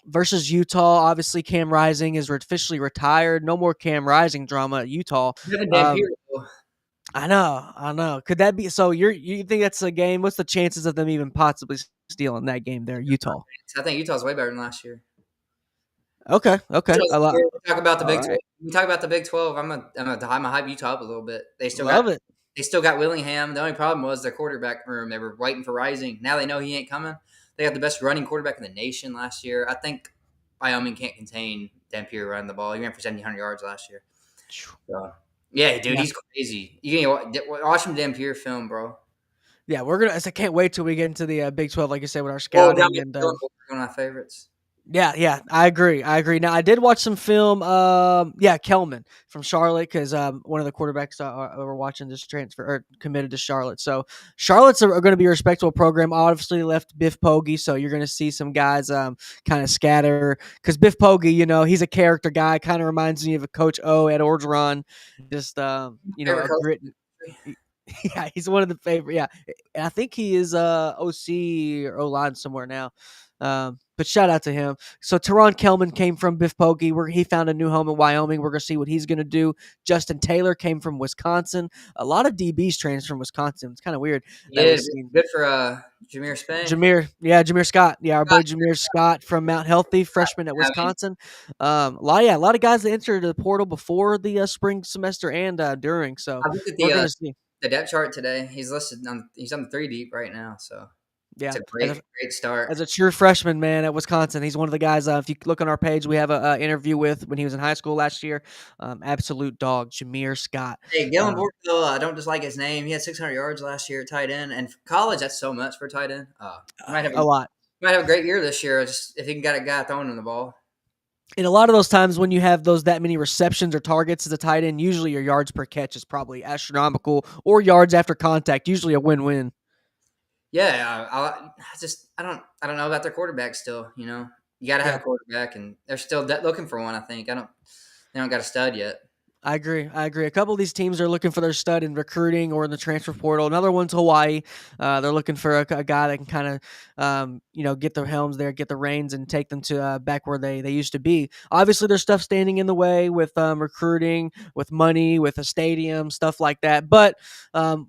versus Utah. Obviously, Cam Rising is officially retired. No more Cam Rising drama at Utah. Devin Um, Dampier, though. I know. Could that be so? You think that's a game? What's the chances of them even possibly stealing that game there, Utah? I think Utah's way better than last year. Okay, okay. We A lot. talk about the All Big 12. right, We talk about the Big 12. I'm a hype Utah up a little bit. love it. They still got Willingham. The only problem was their quarterback room. They were waiting for Rising. Now they know he ain't coming. They got the best running quarterback in the nation last year. I think Wyoming can't contain Dampier running the ball. He ran for 1,700 yards last year. So, yeah, dude, Yeah. he's crazy. You can watch him Dampier film, bro. Yeah, we're gonna. I can't wait till we get into the Big 12, like you said, with our Well, scouting and. one of my favorites. Yeah, I agree. Now, I did watch some film. Yeah, Kelman from Charlotte, because one of the quarterbacks we're watching just transfer or committed to Charlotte. So Charlotte's are going to be a respectable program. Obviously, left Biff Poggi, so you're going to see some guys kind of scatter, because Biff Poggi, he's a character guy. Kind of reminds me of a Coach O at Orgeron. Just Favorite a coach? grit. Yeah, he's one of the favorite. Yeah, and I think he is OC or O line somewhere now. But shout out to him. So Teron Kelman came from Biff Poggi, where he found a new home in Wyoming. We're gonna see what he's gonna do. Justin Taylor came from Wisconsin. A lot of DBs transferred from Wisconsin. It's kind of weird that Yeah, we've seen. good for Jameer Spain. Jameer Scott. Yeah, our boy Jameer Scott from Mount Healthy, freshman at I mean, Wisconsin. A lot of guys that entered the portal before the spring semester and during. So I looked at we're gonna see. the depth chart today. He's on the 3 deep right now. So It's Yeah, a great start. as a true freshman, man, at Wisconsin, he's one of the guys. If you look on our page, we have a interview with when he was in high school last year. Absolute dog, Jameer Scott. Hey, Galen Bortwell, I don't dislike his name. He had 600 yards last year at tight end, and for college, that's so much for tight end. A lot. Might have a great year this year, just if he can get a guy throwing him the ball. And a lot of those times when you have that many receptions or targets as a tight end, usually your yards per catch is probably astronomical, or yards after contact, usually a win-win. Yeah, I don't know about their quarterback still. You got to have Yeah. a quarterback, and they're still looking for one. I think they don't got a stud yet. I agree. A couple of these teams are looking for their stud in recruiting or in the transfer portal. Another one's Hawaii. They're looking for a guy that can kind of, get the helms there, get the reins, and take them to back where they used to be. Obviously, there's stuff standing in the way with recruiting, with money, with a stadium, stuff like that. But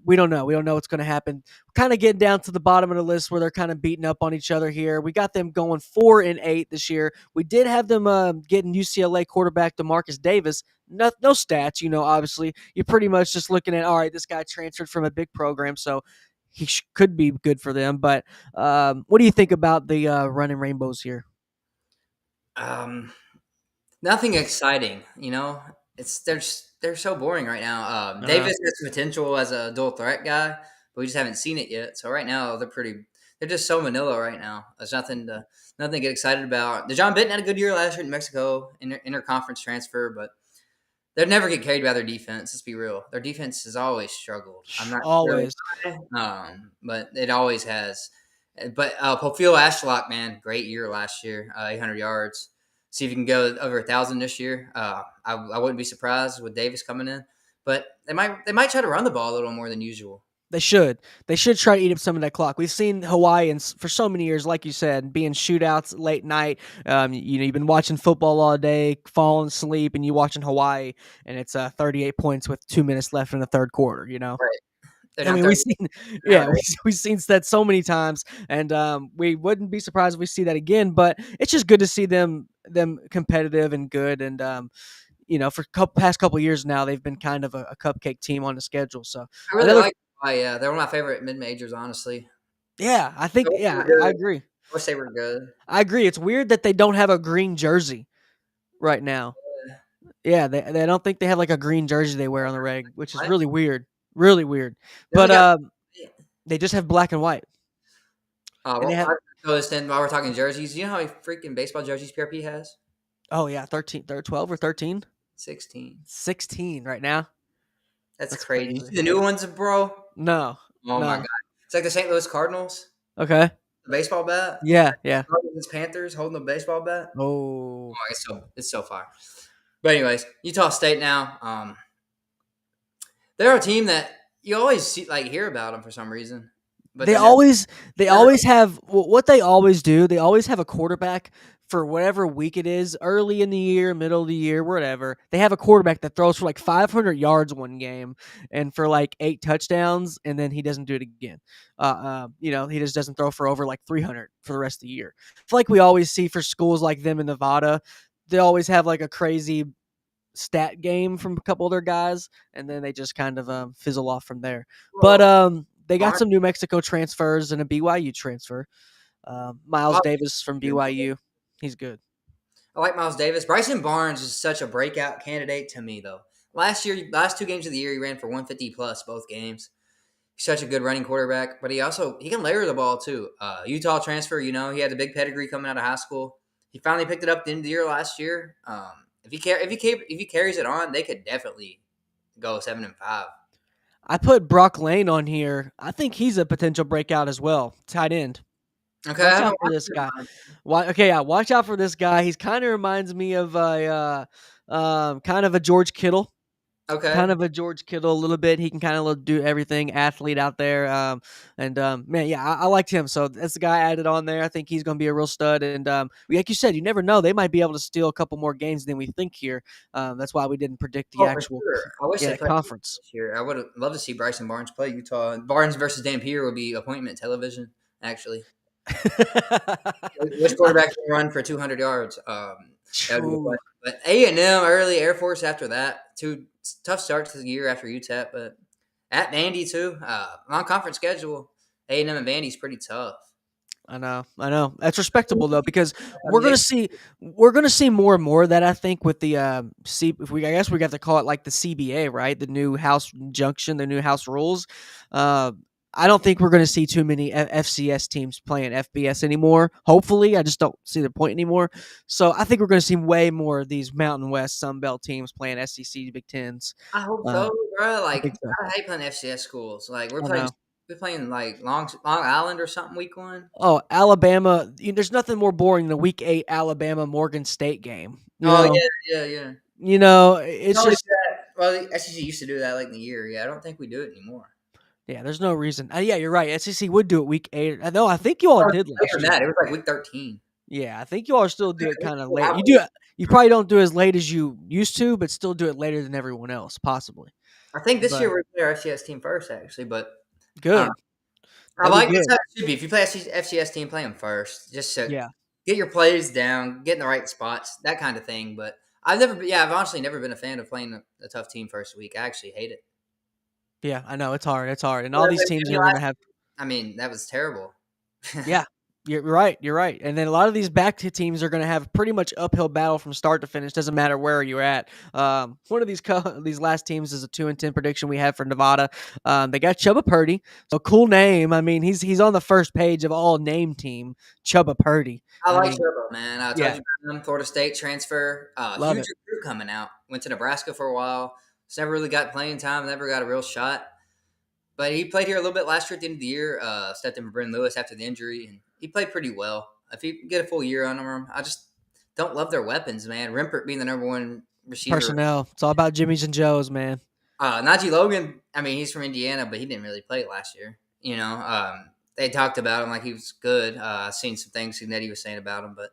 we don't know. We don't know what's going to happen. Kind of getting down to the bottom of the list where they're kind of beating up on each other here. We got them going 4-8 this year. We did have them getting UCLA quarterback DeMarcus Davis. No stats, obviously. You're pretty much just looking at, all right, this guy transferred from a big program, so he could be good for them. But what do you think about the running rainbows here? Nothing exciting. They're so boring right now. Davis has potential as a dual threat guy, but we just haven't seen it yet. So right now they're just so vanilla right now. There's nothing to get excited about. DeJohn Benton had a good year last year in Mexico, interconference transfer, but they'll never get carried by their defense. Let's be real. Their defense has always struggled. I'm not sure Always. why, but it always has. But Pofil Ashlock, man, great year last year, 800 yards. See if you can go over 1,000 this year. I wouldn't be surprised with Davis coming in, but they might try to run the ball a little more than usual. They should. They should try to eat up some of that clock. We've seen Hawaiians for so many years, like you said, being shootouts late night. You've been watching football all day, falling asleep, and you watching Hawaii, and it's 38 points with 2 minutes left in the third quarter. Right. They're I down mean, 30. yeah, Right. we've seen that so many times, and we wouldn't be surprised if we see that again. But it's just good to see them competitive and good, and for past couple years now, they've been kind of a cupcake team on the schedule. So I really another, like. Yeah, they're one of my favorite mid majors, honestly. yeah, I wish they were I good. agree. I wish they were good. I agree. It's weird that they don't have a green jersey right now. Yeah, they don't think they have like a green jersey they wear on the reg, which is What? really weird. Really weird. They only But got. they just have black and white, and they Well, have I noticed then while we're talking jerseys, you know how many freaking baseball jerseys PRP has? oh yeah, 13, 12 or 13. 16. 16 right now. That's That's crazy. You crazy. see the new ones, bro? No, Oh my no. god. It's like the St. Louis Cardinals, Okay. the baseball bat. Yeah, yeah. Cardinals Panthers holding the baseball bat. Oh, Oh, it's so fire. But anyways, Utah State now. They're a team that you always hear about them for some reason, but they they're never. always they Never always have what they always do. They always have a quarterback for whatever week it is, early in the year, middle of the year, whatever. They have a quarterback that throws for like 500 yards one game and for like 8 touchdowns, and then he doesn't do it again. He just doesn't throw for over like 300 for the rest of the year. I feel like we always see for schools like them in Nevada, they always have like a crazy stat game from a couple of their guys, and then they just kind of fizzle off from there. But well, they got Barnes, some New Mexico transfers and a BYU transfer. Miles Davis from BYU, he's good. I like Miles Davis. Bryson Barnes is such a breakout candidate to me, though. Last 2 games of the year, he ran for 150 plus both games. He's such a good running quarterback, but he can layer the ball too. Utah transfer, he had a big pedigree coming out of high school. He finally picked it up at the end of the year last year. If he carries it on, they could definitely go 7-5. I put Brock Lane on here. I think he's a potential breakout as well. Tight end. Okay, I Watch out haven't for watched this it. guy. Watch out for this guy. He's kind of reminds me of kind of a George Kittle. Okay. Kind of a George Kittle a little bit. He can kind of do everything, athlete out there. Man, yeah, I liked him. So that's the guy added on there. I think he's going to be a real stud. And like you said, you never know. They might be able to steal a couple more games than we think here. That's why we didn't predict the Oh, for actual sure. I wish they played conference. this year. I would love to see Bryson Barnes play Utah. Barnes versus Dampier would be appointment television, actually. Which quarterback can run for 200 yards? That would be a True. question. But A&M early, Air Force after that. 2 tough starts to the year after UTEP, but at Vandy too. Non-conference schedule, A&M and Vandy's pretty tough. I know. That's respectable though, because I mean, we're gonna see more and more of that. I think with the I guess we got to call it like the CBA, right? The new House Junction, the new House rules. Uh, I don't think we're gonna see too many FCS teams playing FBS anymore. Hopefully, I just don't see the point anymore. So I think we're gonna see way more of these Mountain West Sun Belt teams playing SEC Big Tens. I hope Uh, so, bro. I Like, think so. I hate playing FCS schools. Like, I know. we're playing like Long Island or something week 1. Oh, Alabama! There's nothing more boring than a Week 8 Alabama Morgan State game. Oh yeah, yeah, yeah. It's No, we do just that. Well, the SEC used to do that like in the year. Yeah, I don't think we do it anymore. yeah. There's no reason. Yeah, you're right. SEC would do it Week 8. No, I think you all Oh, did later last than year. that. It was like week 13. Yeah, I think you all still do it kind of late. How- You probably don't do it as late as you used to, but still do it later than everyone else, possibly. I think this But year we play our FCS team first, actually. But uh, good. I That'd be like that's good. how it should be. If you play FCS team, play them first, just to Yeah. get your plays down, get in the right spots, that kind of thing. But I've honestly never been a fan of playing a tough team first week. I actually hate it. Yeah, I know it's hard. It's hard, and all Well, these teams maybe are going to have. I mean, that was terrible. Yeah, you're right. You're right. And then a lot of these back to teams are going to have pretty much uphill battle from start to finish. Doesn't matter where you're at. One of these last teams is a 2-10 prediction we have for Nevada. They got Chubba Purdy, so cool name. I mean, he's on the first page of all name team. Chubba Purdy. I I like mean, Turbo, man. I told yeah, you about him. Florida State transfer. love Huge it. recruit coming out. Went to Nebraska for a while. Just never really got playing time. Never got a real shot. But he played here a little bit last year at the end of the year. Stepped in for Brendan Lewis after the injury, and he played pretty well. If you get a full year on him, I just don't love their weapons, man. Rempert being the number one receiver. Personnel. It's all about Jimmys and Joes, man. Najee Logan, I mean, he's from Indiana, but he didn't really play last year. They talked about him like he was good. I've seen some things that he was saying about him, but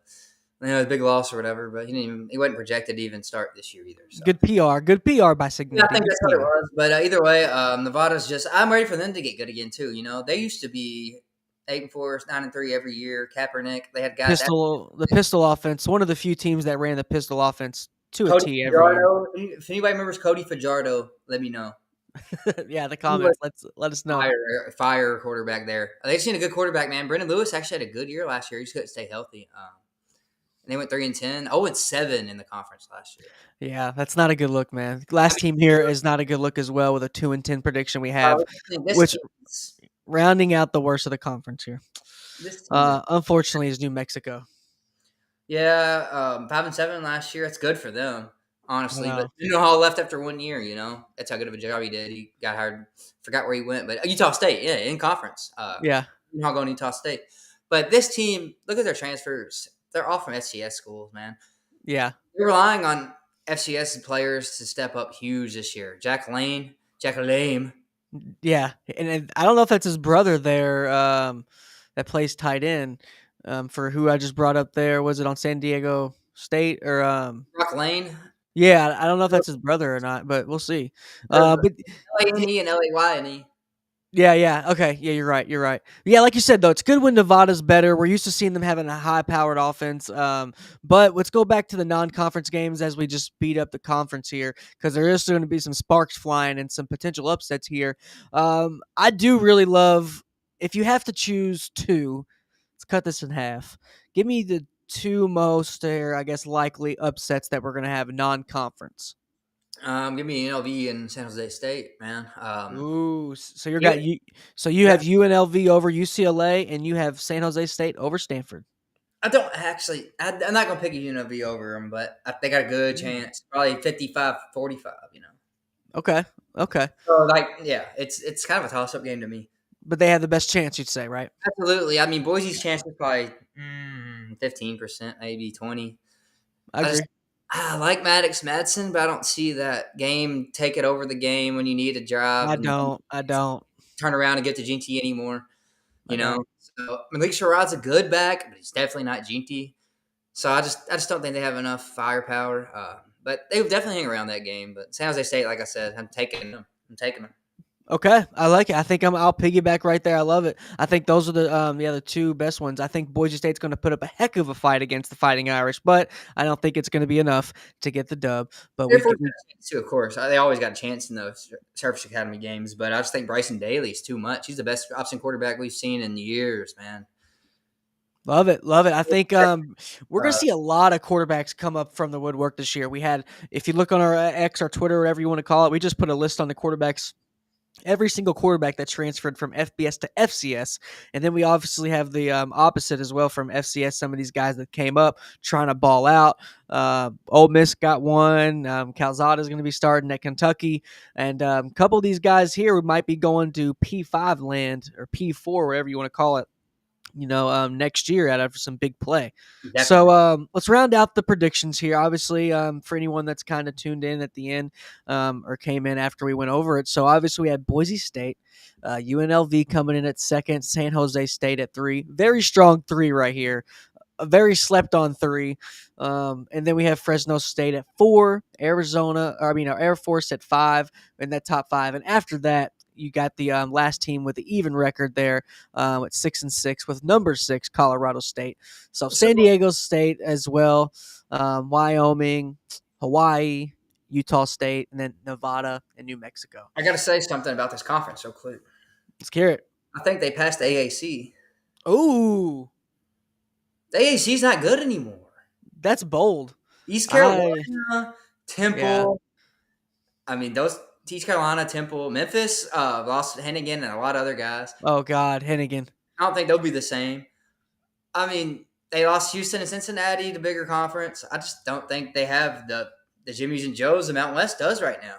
a big loss or whatever. But he wasn't projected to even start this year either. So. Good PR. Good PR by Yeah, I Signetti. think Good that's what it PR. was. But either way, Nevada's just. I'm ready for them to get good again too. They used to be 8-4, 9-3 every year. Kaepernick, they had guys. The pistol offense. One of the few teams that ran the pistol offense to a Cody T every year. Fajardo. If anybody remembers Cody Fajardo, let me know. Yeah, the He was comments. Let us know. fire quarterback there. They've seen a good quarterback, man. Brendan Lewis actually had a good year last year. He just couldn't stay healthy. And they went 3-10, 0-7 in the conference last year. Yeah, that's not a good look, man. Last team here is not a good look as well with a 2-10 prediction we have, which rounding out the worst of the conference here. Unfortunately, is New Mexico. Yeah, 5-7 last year. That's good for them, honestly. But Hall left after 1 year. That's how good of a job he did. He got hired. Forgot where he went, but Utah State, yeah, in conference. Yeah, Hall going to Utah State. But this team, look at their transfers. They're all from FCS schools, man. Yeah, you're relying on FCS players to step up huge this year. Jack Lane. Yeah, and I don't know if that's his brother there that plays tight end for who I just brought up there. Was it on San Diego State or Rock Lane? Yeah, I don't know if that's his brother or not, but we'll see. But L-A-N-E and L-A-Y-N-E. Yeah. Okay. Yeah, you're right. Yeah, like you said, though, it's good when Nevada's better. We're used to seeing them having a high-powered offense. But let's go back to the non-conference games as we just beat up the conference here, because there is going to be some sparks flying and some potential upsets here. I do really love, if you have to choose two, let's cut this in half. Give me the two most, I guess, likely upsets that we're going to have non-conference. Give me UNLV and San Jose State, man. Ooh, so you have UNLV over UCLA, and you have San Jose State over Stanford. I don't actually. I'm not gonna pick a UNLV over them, but they got a good chance. Probably 55-45. Okay. So it's kind of a toss-up game to me. But they have the best chance, you'd say, right? Absolutely. I mean, Boise's chance is probably 15%, maybe 20. I agree. I like Maddox Madsen, but I don't see that game take it over the game when you need a drive. I don't. Turn around and get to GT anymore. So Malik Sherrod's a good back, but he's definitely not GT. So I just don't think they have enough firepower. But they would definitely hang around that game. But San Jose State, like I said, I'm taking them. Okay, I like it. I think I'll piggyback right there. I love it. I think those are the two best ones. I think Boise State's going to put up a heck of a fight against the Fighting Irish, but I don't think it's going to be enough to get the dub. But too, of course, they always got a chance in those Surface Academy games. But I just think Bryson Daly's too much. He's the best option quarterback we've seen in years, man. Love it, love it. I think we're going Uh, to see a lot of quarterbacks come up from the woodwork this year. We had, if you look on our X or Twitter, whatever you want to call it, we just put a list on the quarterbacks, every single quarterback that transferred from FBS to FCS. And then we obviously have the opposite as well from FCS. Some of these guys that came up trying to ball out. Ole Miss got one. Calzada is going to be starting at Kentucky. And a couple of these guys here might be going to P5 land or P4, whatever you want to call it, next year out of some big play. So definitely. let's round out the predictions here. Obviously, for anyone that's kind of tuned in at the end or came in after we went over it. So obviously, we had Boise State, UNLV coming in at second, San Jose State at three. Very strong three right here. A very slept on three. And then we have Fresno State at four, Air Force at five in that top five. And after that, you got the last team with the even record there at 6-6 with number six, Colorado State. So So San Diego State as well, Wyoming, Hawaii, Utah State, and then Nevada and New Mexico. I got to say something about this conference real quick. Let's hear it. I think they passed the AAC. Ooh, The AAC's not good anymore. that's bold. East I Carolina, Yeah. Temple. I mean, those East Carolina, Temple, Memphis lost Hennigan and a lot of other guys. Oh God, Hennigan. I don't think they'll be the same. I mean, they lost Houston and Cincinnati, the bigger conference. I just don't think they have the Jimmys and Joes the Mountain West does right now.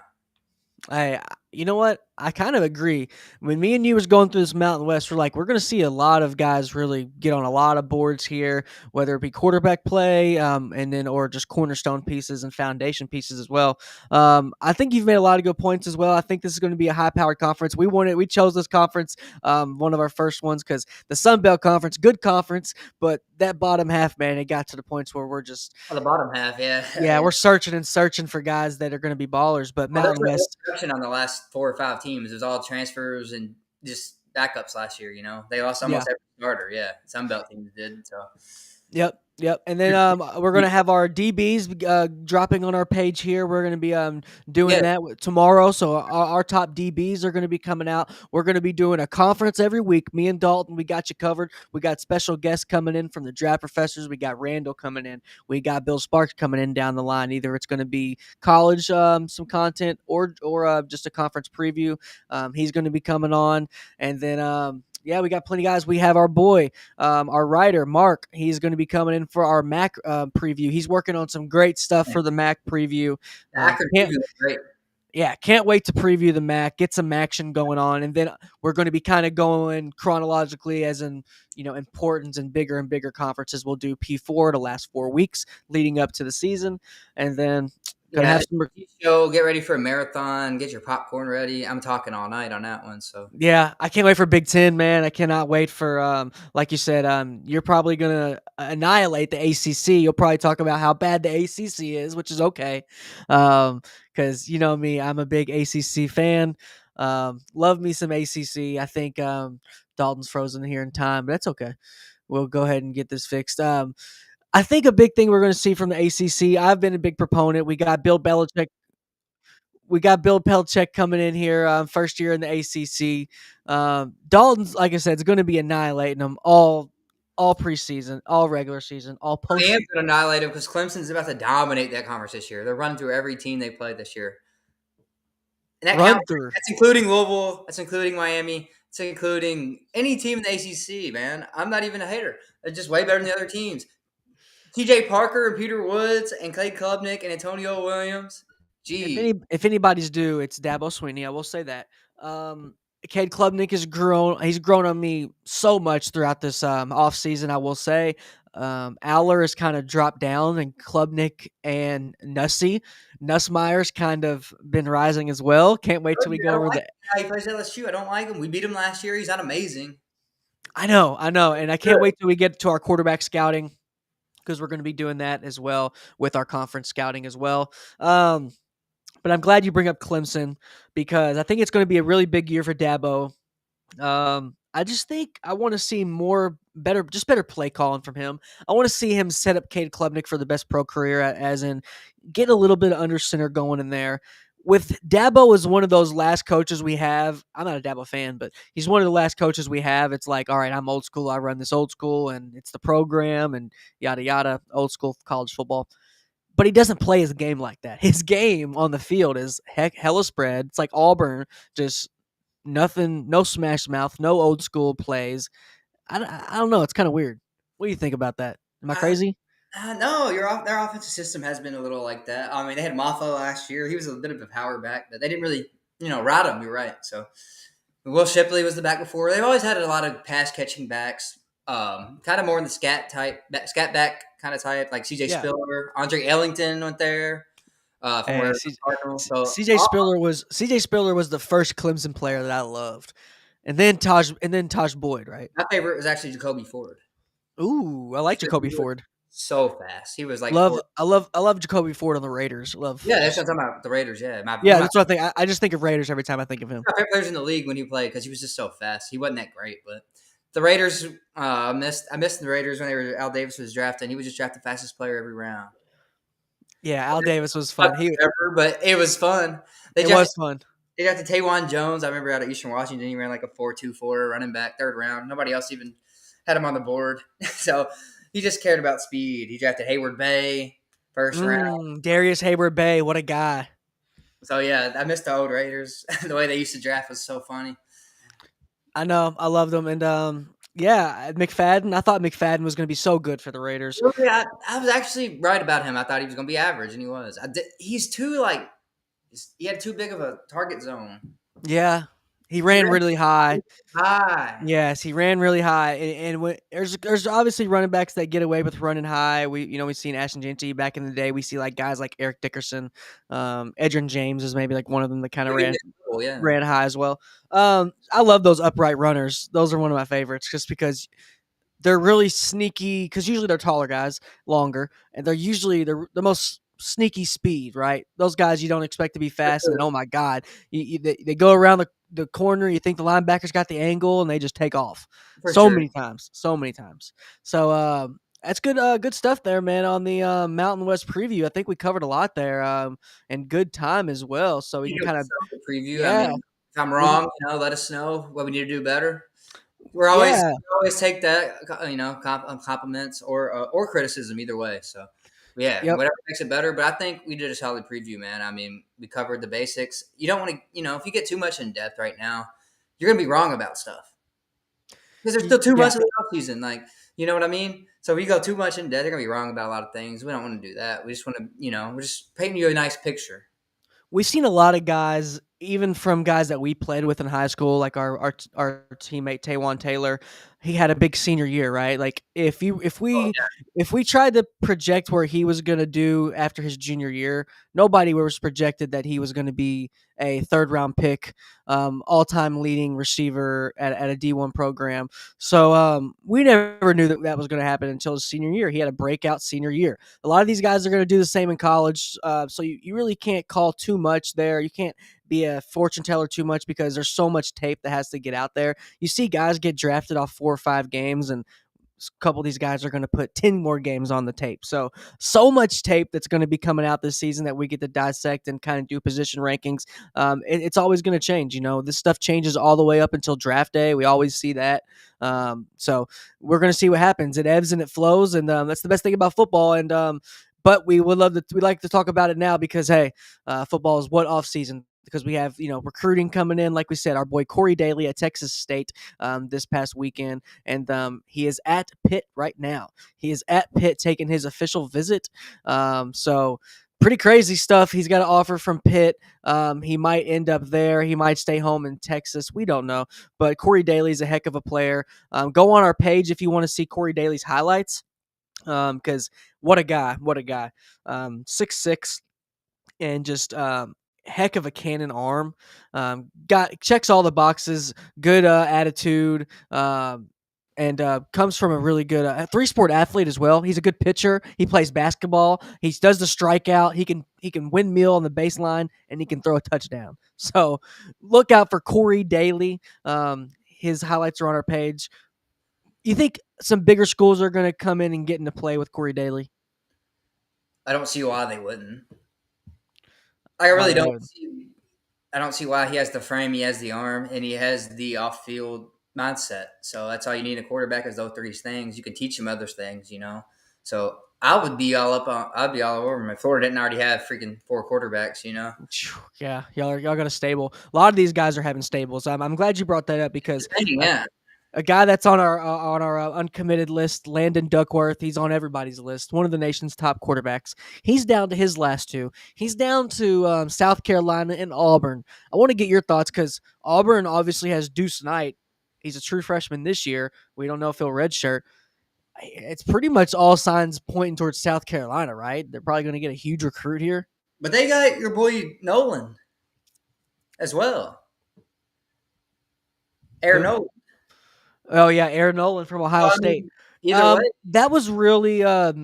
You know what? I kind of agree. When me and you was going through this Mountain West, we're like, we're going to see a lot of guys really get on a lot of boards here, whether it be quarterback play, and then or just cornerstone pieces and foundation pieces as well. I think you've made a lot of good points as well. I think this is going to be a high-powered conference. We chose this conference, one of our first ones, because the Sun Belt Conference, good conference, but that bottom half, man, it got to the points where we're just On the bottom half, yeah. yeah, we're searching and searching for guys that are going to be ballers. But Well, there's Mountain no West, production on the last 4 or 5 teams. It was all transfers and just backups last year. They lost yeah. almost every starter. Yeah, Sun Belt teams did. So Yep, yep. And then we're gonna have our DBs dropping on our page here. We're gonna be doing yeah, that tomorrow. So our top DBs are gonna be coming out. We're gonna be doing a conference every week. Me and Dalton, we got you covered. We got special guests coming in from the draft professors. We got Randall coming in. We got Bill Sparks coming in down the line. Either it's gonna be college some content or just a conference preview. He's gonna be coming on, and then yeah, we got plenty of guys. We have our boy, our writer, Mark. He's going to be coming in for our Mac preview. He's working on some great stuff for the Mac preview. the Akron Can't, preview was great. yeah, can't wait to preview the Mac, get some action going on. And then we're going to be kind of going chronologically as in, importance and bigger conferences. We'll do P4 the last 4 weeks leading up to the season. And then going to Yeah, have some. show. Get ready for a marathon. Get your popcorn ready. I'm talking all night on that one. So Yeah, I can't wait for Big Ten, man. I cannot wait for, like you said, you're probably going to annihilate the ACC. You'll probably talk about how bad the ACC is, which is okay. Because, you know me, I'm a big ACC fan. Love me some ACC. I think Dalton's frozen here in time, but that's okay. We'll go ahead and get this fixed. I think a big thing we're going to see from the ACC, I've been a big proponent. We got Bill Belichick coming in here, first year in the ACC. Dalton's, like I said, is going to be annihilating them all preseason, all regular season, all I am postseason. going to annihilate them because Clemson's about to dominate that conference this year. They're running through every team they played this year, and that Run counts. through. That's including Louisville. That's including Miami. It's including any team in the ACC. Man, I'm not even a hater. They're just way better than the other teams. TJ Parker and Peter Woods and Clay Klubnik and Antonio Williams. Gee, If anybody's due, it's Dabo Swinney. I will say that. Cade Klubnik has grown. He's grown on me so much throughout this off season. I will say, Aller has kind of dropped down, and Klubnik and Nussmeier's kind of been rising as well. Can't wait till we I go don't over like the. how he plays LSU. I don't like him. We beat him last year. He's not amazing. I know, and I can't Good. wait till we get to our quarterback scouting because we're going to be doing that as well with our conference scouting as well. But I'm glad you bring up Clemson because I think it's going to be a really big year for Dabo. I just think I want to see better play calling from him. I want to see him set up Cade Klubnik for the best pro career, as in get a little bit of under center going in there. with Dabo is one of those last coaches we have. I'm not a Dabo fan, but he's one of the last coaches we have. It's like, all right, I'm old school. I run this old school, and it's the program and yada yada, old school college football. But he doesn't play his game like that. His game on the field is hella spread. It's like Auburn, just nothing, no smash mouth, no old school plays. I don't know. It's kind of weird. What do you think about that? Am I Uh, crazy? no, their offensive system has been a little like that. I mean, they had Maffa last year. He was a bit of a power back, but they didn't really, route him. You're right. So Will Shipley was the back before. They've always had a lot of pass catching backs, kind of more in the scat back kind of type, like C.J. Yeah. Spiller, Andre Ellington went there from Hey, where Cardinals. So CJ Spiller was the first Clemson player that I loved, and then Taj Boyd, right? my favorite was actually Jacoby Ford. Ooh, I like Jacoby He was Ford. so fast. He was like Love four. I love Jacoby Ford on the Raiders. Love Yeah, that's what just I'm talking about. The Raiders. Yeah, one yeah, of that's what I think. I just think of Raiders every time I think of him. my favorite players in the league when he played because he was just so fast. He wasn't that great, but the Raiders. I missed the Raiders when Al Davis was drafted. He was just drafted fastest player every round. Yeah, Al Davis was fun. But it was fun. They It drafted was fun. they drafted Tawan Jones. I remember out of Eastern Washington, he ran like a 4.24 running back, third round. Nobody else even had him on the board, so he just cared about speed. He drafted Hayward Bay first round. Darius Hayward Bay, what a guy. So yeah, I missed the old Raiders. The way they used to draft was so funny. I know, I loved him, and yeah, McFadden. I thought McFadden was going to be so good for the Raiders. Really, I was actually right about him. I thought he was going to be average, and he was. He's too he had too big of a target zone. Yeah, he He ran ran really high. high. Yes, he ran really high, and when there's obviously running backs that get away with running high. We've seen Ashton Jeanty back in the day. We see like guys like Eric Dickerson, Edgerrin James is maybe like one of them that kind of Yeah, ran high as well. I love those upright runners. Those are one of my favorites, just because they're really sneaky. Because usually they're taller guys, longer, and they're usually the most sneaky speed. Right, those guys you don't expect to be for fast, and sure. then oh my god, they go around the corner. You think the linebacker's got the angle, and they just take off For sure. so many times. So that's good stuff there, man. On the Mountain West preview, I think we covered a lot there, and good time as well. So we You can know, kind of the preview. I yeah, mean, if I'm we wrong, let us know what we need to do better. yeah, We always take that, compliments or criticism either way. So, yeah, yep. whatever makes it better. But I think we did a solid preview, man. I mean, we covered the basics. You don't want to, if you get too much in depth right now, you're gonna be wrong about stuff because there's still too Yeah, much of the offseason. Like, you know what I mean? So if you go too much in depth, you're gonna be wrong about a lot of things. We don't want to do that. We just want to, we're just painting you a nice picture. we've seen a lot of guys, even from guys that we played with in high school, like our teammate Taywan Taylor. He had a big senior year, right? Like Oh, if we tried to project where he was going to do after his junior year, nobody was projected that he was going to be a third round pick, all time leading receiver at a D1 program. So we never knew that was going to happen until his senior year. He had a breakout senior year. A lot of these guys are going to do the same in college. So you really can't call too much there. You can't be a fortune teller too much because there's so much tape that has to get out there. You see guys get drafted off 4 or 5 games, and a couple of these guys are going to put 10 more games on the tape. So much tape that's going to be coming out this season that we get to dissect and kind of do position rankings. It's always going to change. This stuff changes all the way up until draft day. We always see that. So we're going to see what happens. It ebbs and it flows, and that's the best thing about football. And but we like to talk about it now because hey, football is what off season, because we have recruiting coming in. Like we said, our boy Corey Daly at Texas State this past weekend, and he is at Pitt right now. He is at Pitt taking his official visit. So pretty crazy stuff he's got to offer from Pitt. He might end up there. He might stay home in Texas. We don't know. But Corey Daly is a heck of a player. Go on our page if you want to see Corey Daly's highlights. Because what a guy. 6'6", and just heck of a cannon arm. Checks all the boxes. Good attitude. And comes from a really good 3-sport athlete as well. He's a good pitcher. He plays basketball. He does the strikeout. He can windmill on the baseline, and he can throw a touchdown. So look out for Corey Daly. His highlights are on our page. You think some bigger schools are going to come in and get into play with Corey Daly? I don't see why they wouldn't. I a lot really of don't good. see. I don't see why he has the frame, he has the arm, and he has the off-field mindset. So that's all you need in a quarterback is those three things. You can teach him other things. So I would be all up on. I'd be all over him if Florida didn't already have freaking four quarterbacks. Yeah, y'all got a stable. A lot of these guys are having stables. I'm glad you brought that up because Depending, yeah. a guy that's on our uncommitted list, Landon Duckworth. He's on everybody's list. One of the nation's top quarterbacks. He's down to his last two. He's down to South Carolina and Auburn. I want to get your thoughts because Auburn obviously has Deuce Knight. He's a true freshman this year. We don't know if he'll redshirt. It's pretty much all signs pointing towards South Carolina, right? They're probably going to get a huge recruit here. But they got your boy Nolan as well. Aaron Who? Nolan. Oh yeah, Aaron Nolan from Ohio I State. mean, either way, That was really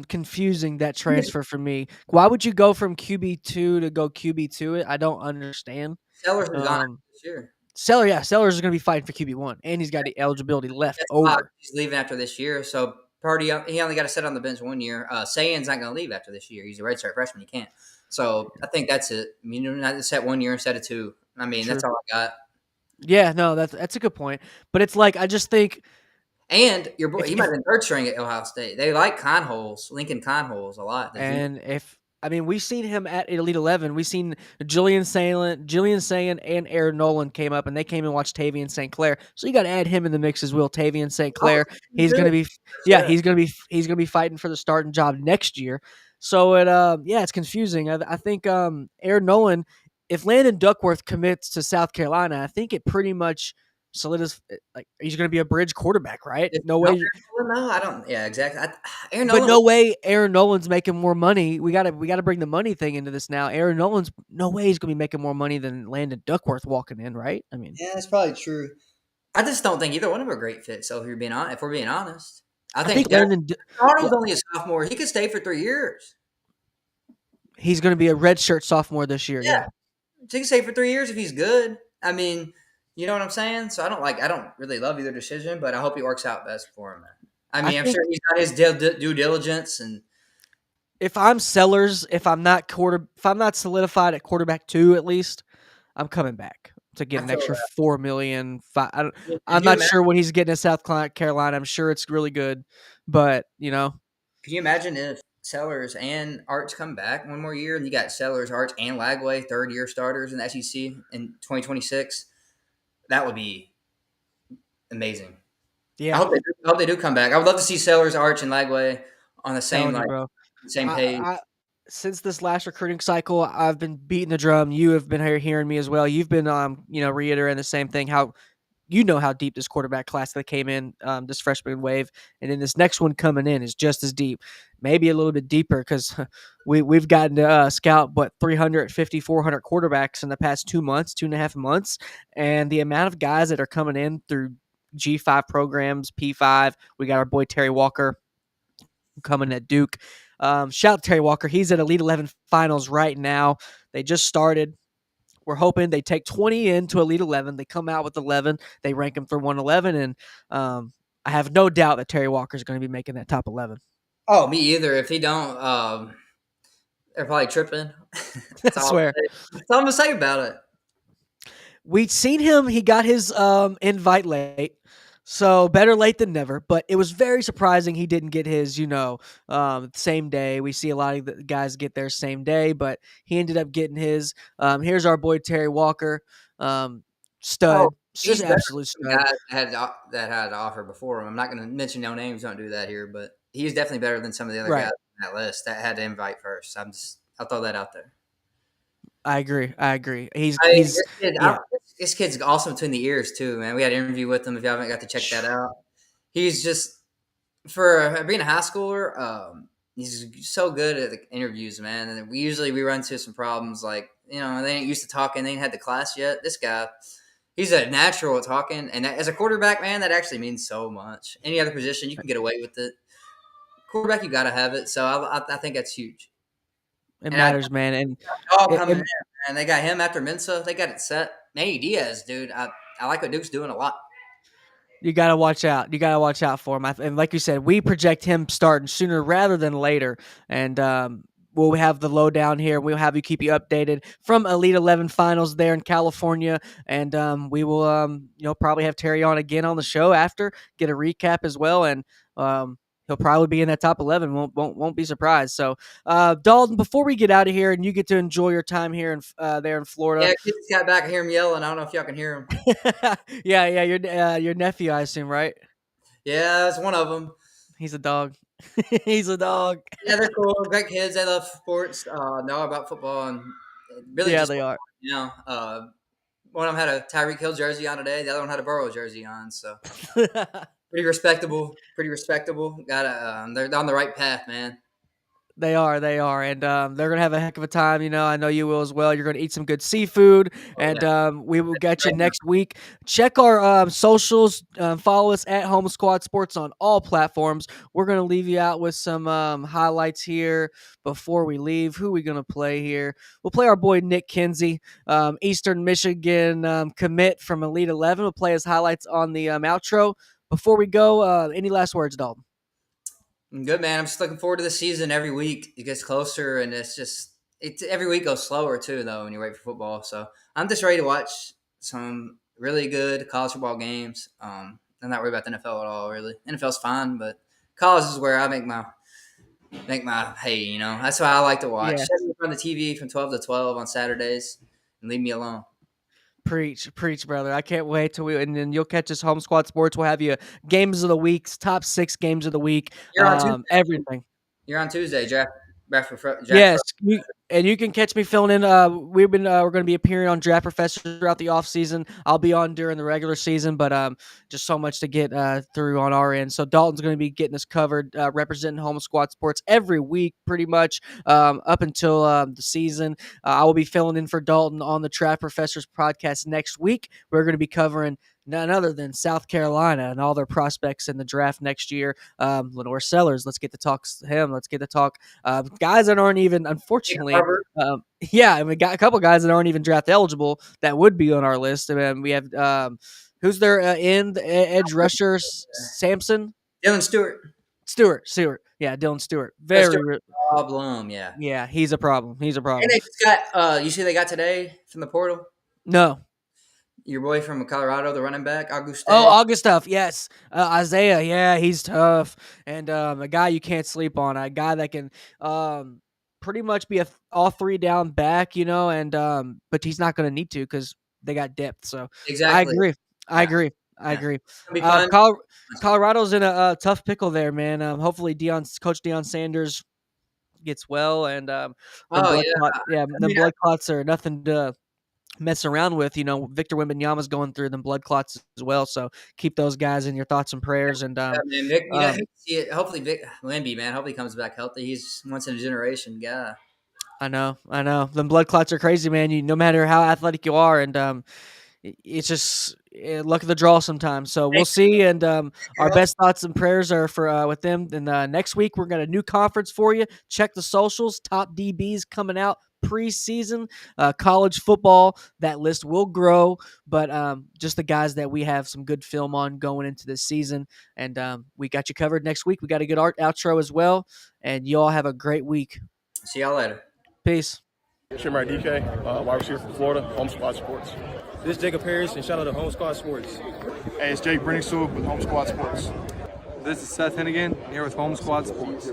confusing, that transfer for me. Why would you go from QB2 to go QB2? I don't understand. Sellers is gone Um, this year. Sellers is going to be fighting for QB1, and he's got the eligibility left That's why over. he's leaving after this year. So Party, he only got to sit on the bench 1 year. Sayan's not going to leave after this year. He's a redshirt freshman. He can't. So I think that's it. I mean, you're not set 1 year instead of two. I mean, True. that's all I got. Yeah, no, that's a good point. But it's like I just think And your boy, he might if have been third string at Ohio State. They like Lincoln Conholes a lot. The junior. and if I mean we've seen him at Elite 11. We've seen Julian Sayin, and Aaron Nolan came up, and they came and watched Tavian St. Clair. So you got to add him in the mix as well. Tavian St. Oh, Clair. He's good. gonna be yeah, he's gonna be fighting for the starting job next year. So it's confusing. I think Aaron Nolan, if Landon Duckworth commits to South Carolina, I think it pretty much solidifies like he's going to be a bridge quarterback, right? If No no, way, no, I don't. Yeah, exactly. Aaron but Nolan. no way Aaron Nolan's making more money. We gotta bring the money thing into this now. Aaron Nolan's no way he's going to be making more money than Landon Duckworth walking in, right? I mean, Yeah, that's probably true. I just don't think either one of them are a great fit. So if we're being honest, I I think think Landon. Darnold's Well, only a sophomore. He could stay for 3 years. he's going to be a redshirt sophomore this year. Yeah, Yeah, he could stay for 3 years if he's good. I mean, you know what I'm saying? So I don't really love either decision, but I hope it works out best for him. I I mean, I'm think sure he's done his due diligence, and if I'm Sellers, if I'm not solidified at quarterback 2 at least, I'm coming back to get I an feel extra that. $4 million. I'm Could you not imagine? sure what he's getting at South Carolina. I'm sure it's really good, but Could you imagine if Sellers and Arch come back 1 more year, and you got Sellers, Arch, and Lagway third-year starters in the SEC in 2026? That would be amazing. yeah, I hope they do come back. I would love to see Sellers, Arch, and Lagway on the same telling you, bro. same I, page. I since this last recruiting cycle, I've been beating the drum. You have been hearing me as well. You've been reiterating the same thing. How deep this quarterback class that came in this freshman wave, and then this next one coming in is just as deep, maybe a little bit deeper because we've gotten to scout 350, 400 quarterbacks in the past 2 months, 2.5 months, and the amount of guys that are coming in through G5 programs, P5. We got our boy Terry Walker coming at Duke. Shout out to Terry Walker. He's at Elite 11 finals right now. They just started. We're hoping they take 20 into Elite 11. They come out with 11. They rank them for 111. And I have no doubt that Terry Walker is going to be making that top 11. Oh, me either. If he don't, they're probably tripping. I swear. That's all I'm gonna say about it. We'd seen him. He got his invite late. So better late than never. But it was very surprising he didn't get his, same day. We see a lot of the guys get their same day, but he ended up getting his. Here's our boy Terry Walker, stud, Oh, just he's better absolute than some stud. guys that had to offer before him. I'm not going to mention no names. Don't do that here, but he's definitely better than some of the other Right. guys on that list that had to invite first. I'll throw that out there. I agree. He's I mean, he's yeah. this kid's awesome between the ears too, man. We had an interview with him. If you haven't got to check that out, he's just for being a high schooler. He's so good at the interviews, man. And we run into some problems, like they ain't used to talking. They ain't had the class yet. This guy, he's a natural at talking, and as a quarterback, man, that actually means so much. Any other position, you can get away with it. Quarterback, you got to have it. So I think that's huge. It And I matters, man. And all it, coming it, in, and they got him after Mensa. They got it set. Manny Diaz, dude. I like what Duke's doing a lot. you got to watch out. You got to watch out for him. And like you said, we project him starting sooner rather than later. And we'll have the lowdown here. We'll have you keep you updated from Elite 11 finals there in California, and we will probably have Terry on again on the show after, get a recap as well, and he'll probably be in that top 11. Won't be surprised. So, Dalton, before we get out of here and you get to enjoy your time here in there in Florida. Yeah, kids got back. I hear him yelling. I don't know if y'all can hear him. yeah, your nephew, I assume, right? Yeah, that's one of them. He's a dog. He's a dog. Yeah, they're cool. Great kids. They love sports. Know about football and really Yeah, just they are. one of them had a Tyreek Hill jersey on today. The other one had a Burrow jersey on. So pretty respectable. Got they're on the right path, man. They are, and they're gonna have a heck of a time. I know you will as well. You're gonna eat some good seafood, and we will get you next week. Check our socials. Follow us at Home Squad Sports on all platforms. We're gonna leave you out with some highlights here before we leave. Who are we gonna play here? We'll play our boy Nick Kinsey, Eastern Michigan commit from Elite 11. We'll play his highlights on the outro. Before we go, any last words, Dalton? Good, man. I'm just looking forward to the season. Every week it gets closer, and it's every week goes slower too, though, when you wait for football. So I'm just ready to watch some really good college football games. I'm not worried about the NFL at all, really. NFL's fine, but college is where I make my hay. That's why I like to watch. Yeah. Set me on the TV from 12 to 12 on Saturdays, and leave me alone. Preach, brother. I can't wait and then you'll catch us Home Squad Sports. We'll have you games of the weeks, top 6 games of the week, You're on Tuesday. everything. You're on Tuesday, draft. Yes, you can catch me filling in. We're going to be appearing on Draft Professor throughout the off season. I'll be on during the regular season, but just so much to get through on our end. So Dalton's going to be getting us covered, representing Home Squad Sports every week, pretty much up until the season. I will be filling in for Dalton on the Draft Professors podcast next week. We're going to be covering none other than South Carolina and all their prospects in the draft next year. Lenore Sellers, let's get to talk to him. Let's get to talk guys that aren't even, unfortunately, we got a couple guys that aren't even draft eligible that would be on our list. And we have who's their edge rusher? Samson? Dylan Stewart. Stewart. Yeah, Dylan Stewart. Very problem. Yeah. Yeah, he's a problem. And they just got you see they got today from the portal? No. Your boy from Colorado, the running back, Auguste. Oh, Augustov, yes. Isaiah, yeah, he's tough. And a guy you can't sleep on, a guy that can pretty much be all 3 down back, and but he's not going to need to because they got depth. So exactly. I agree. Colorado's in a tough pickle there, man. Hopefully Coach Deion Sanders gets well, and the blood clots are nothing to mess around with. Victor Wembanyama's going through them blood clots as well, so keep those guys in your thoughts and prayers. And Vic, see it. Hopefully Vic Wemby, man, hopefully comes back healthy. He's once in a generation guy. I know them blood clots are crazy, man. No matter how athletic you are, and it's just luck of the draw sometimes. So we'll see, and our best thoughts and prayers are for with them. And next week we're got a new conference for you. Check the socials. Top DBs coming out preseason. College football, that list will grow, but just the guys that we have some good film on going into this season. And we got you covered next week. We got a good outro as well, and you all have a great week. See y'all later. Peace. Shimmer DK, wide receiver from Florida, Home Squad Sports. This is Jacob Harris, and shout out to Home Squad Sports. Hey, it's Jake Brenningsool with Home Squad Sports. This is Seth Hennigan here with Home Squad Sports.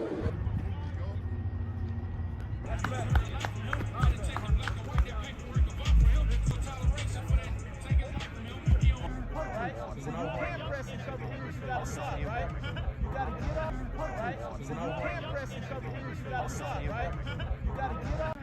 Right? You gotta get up.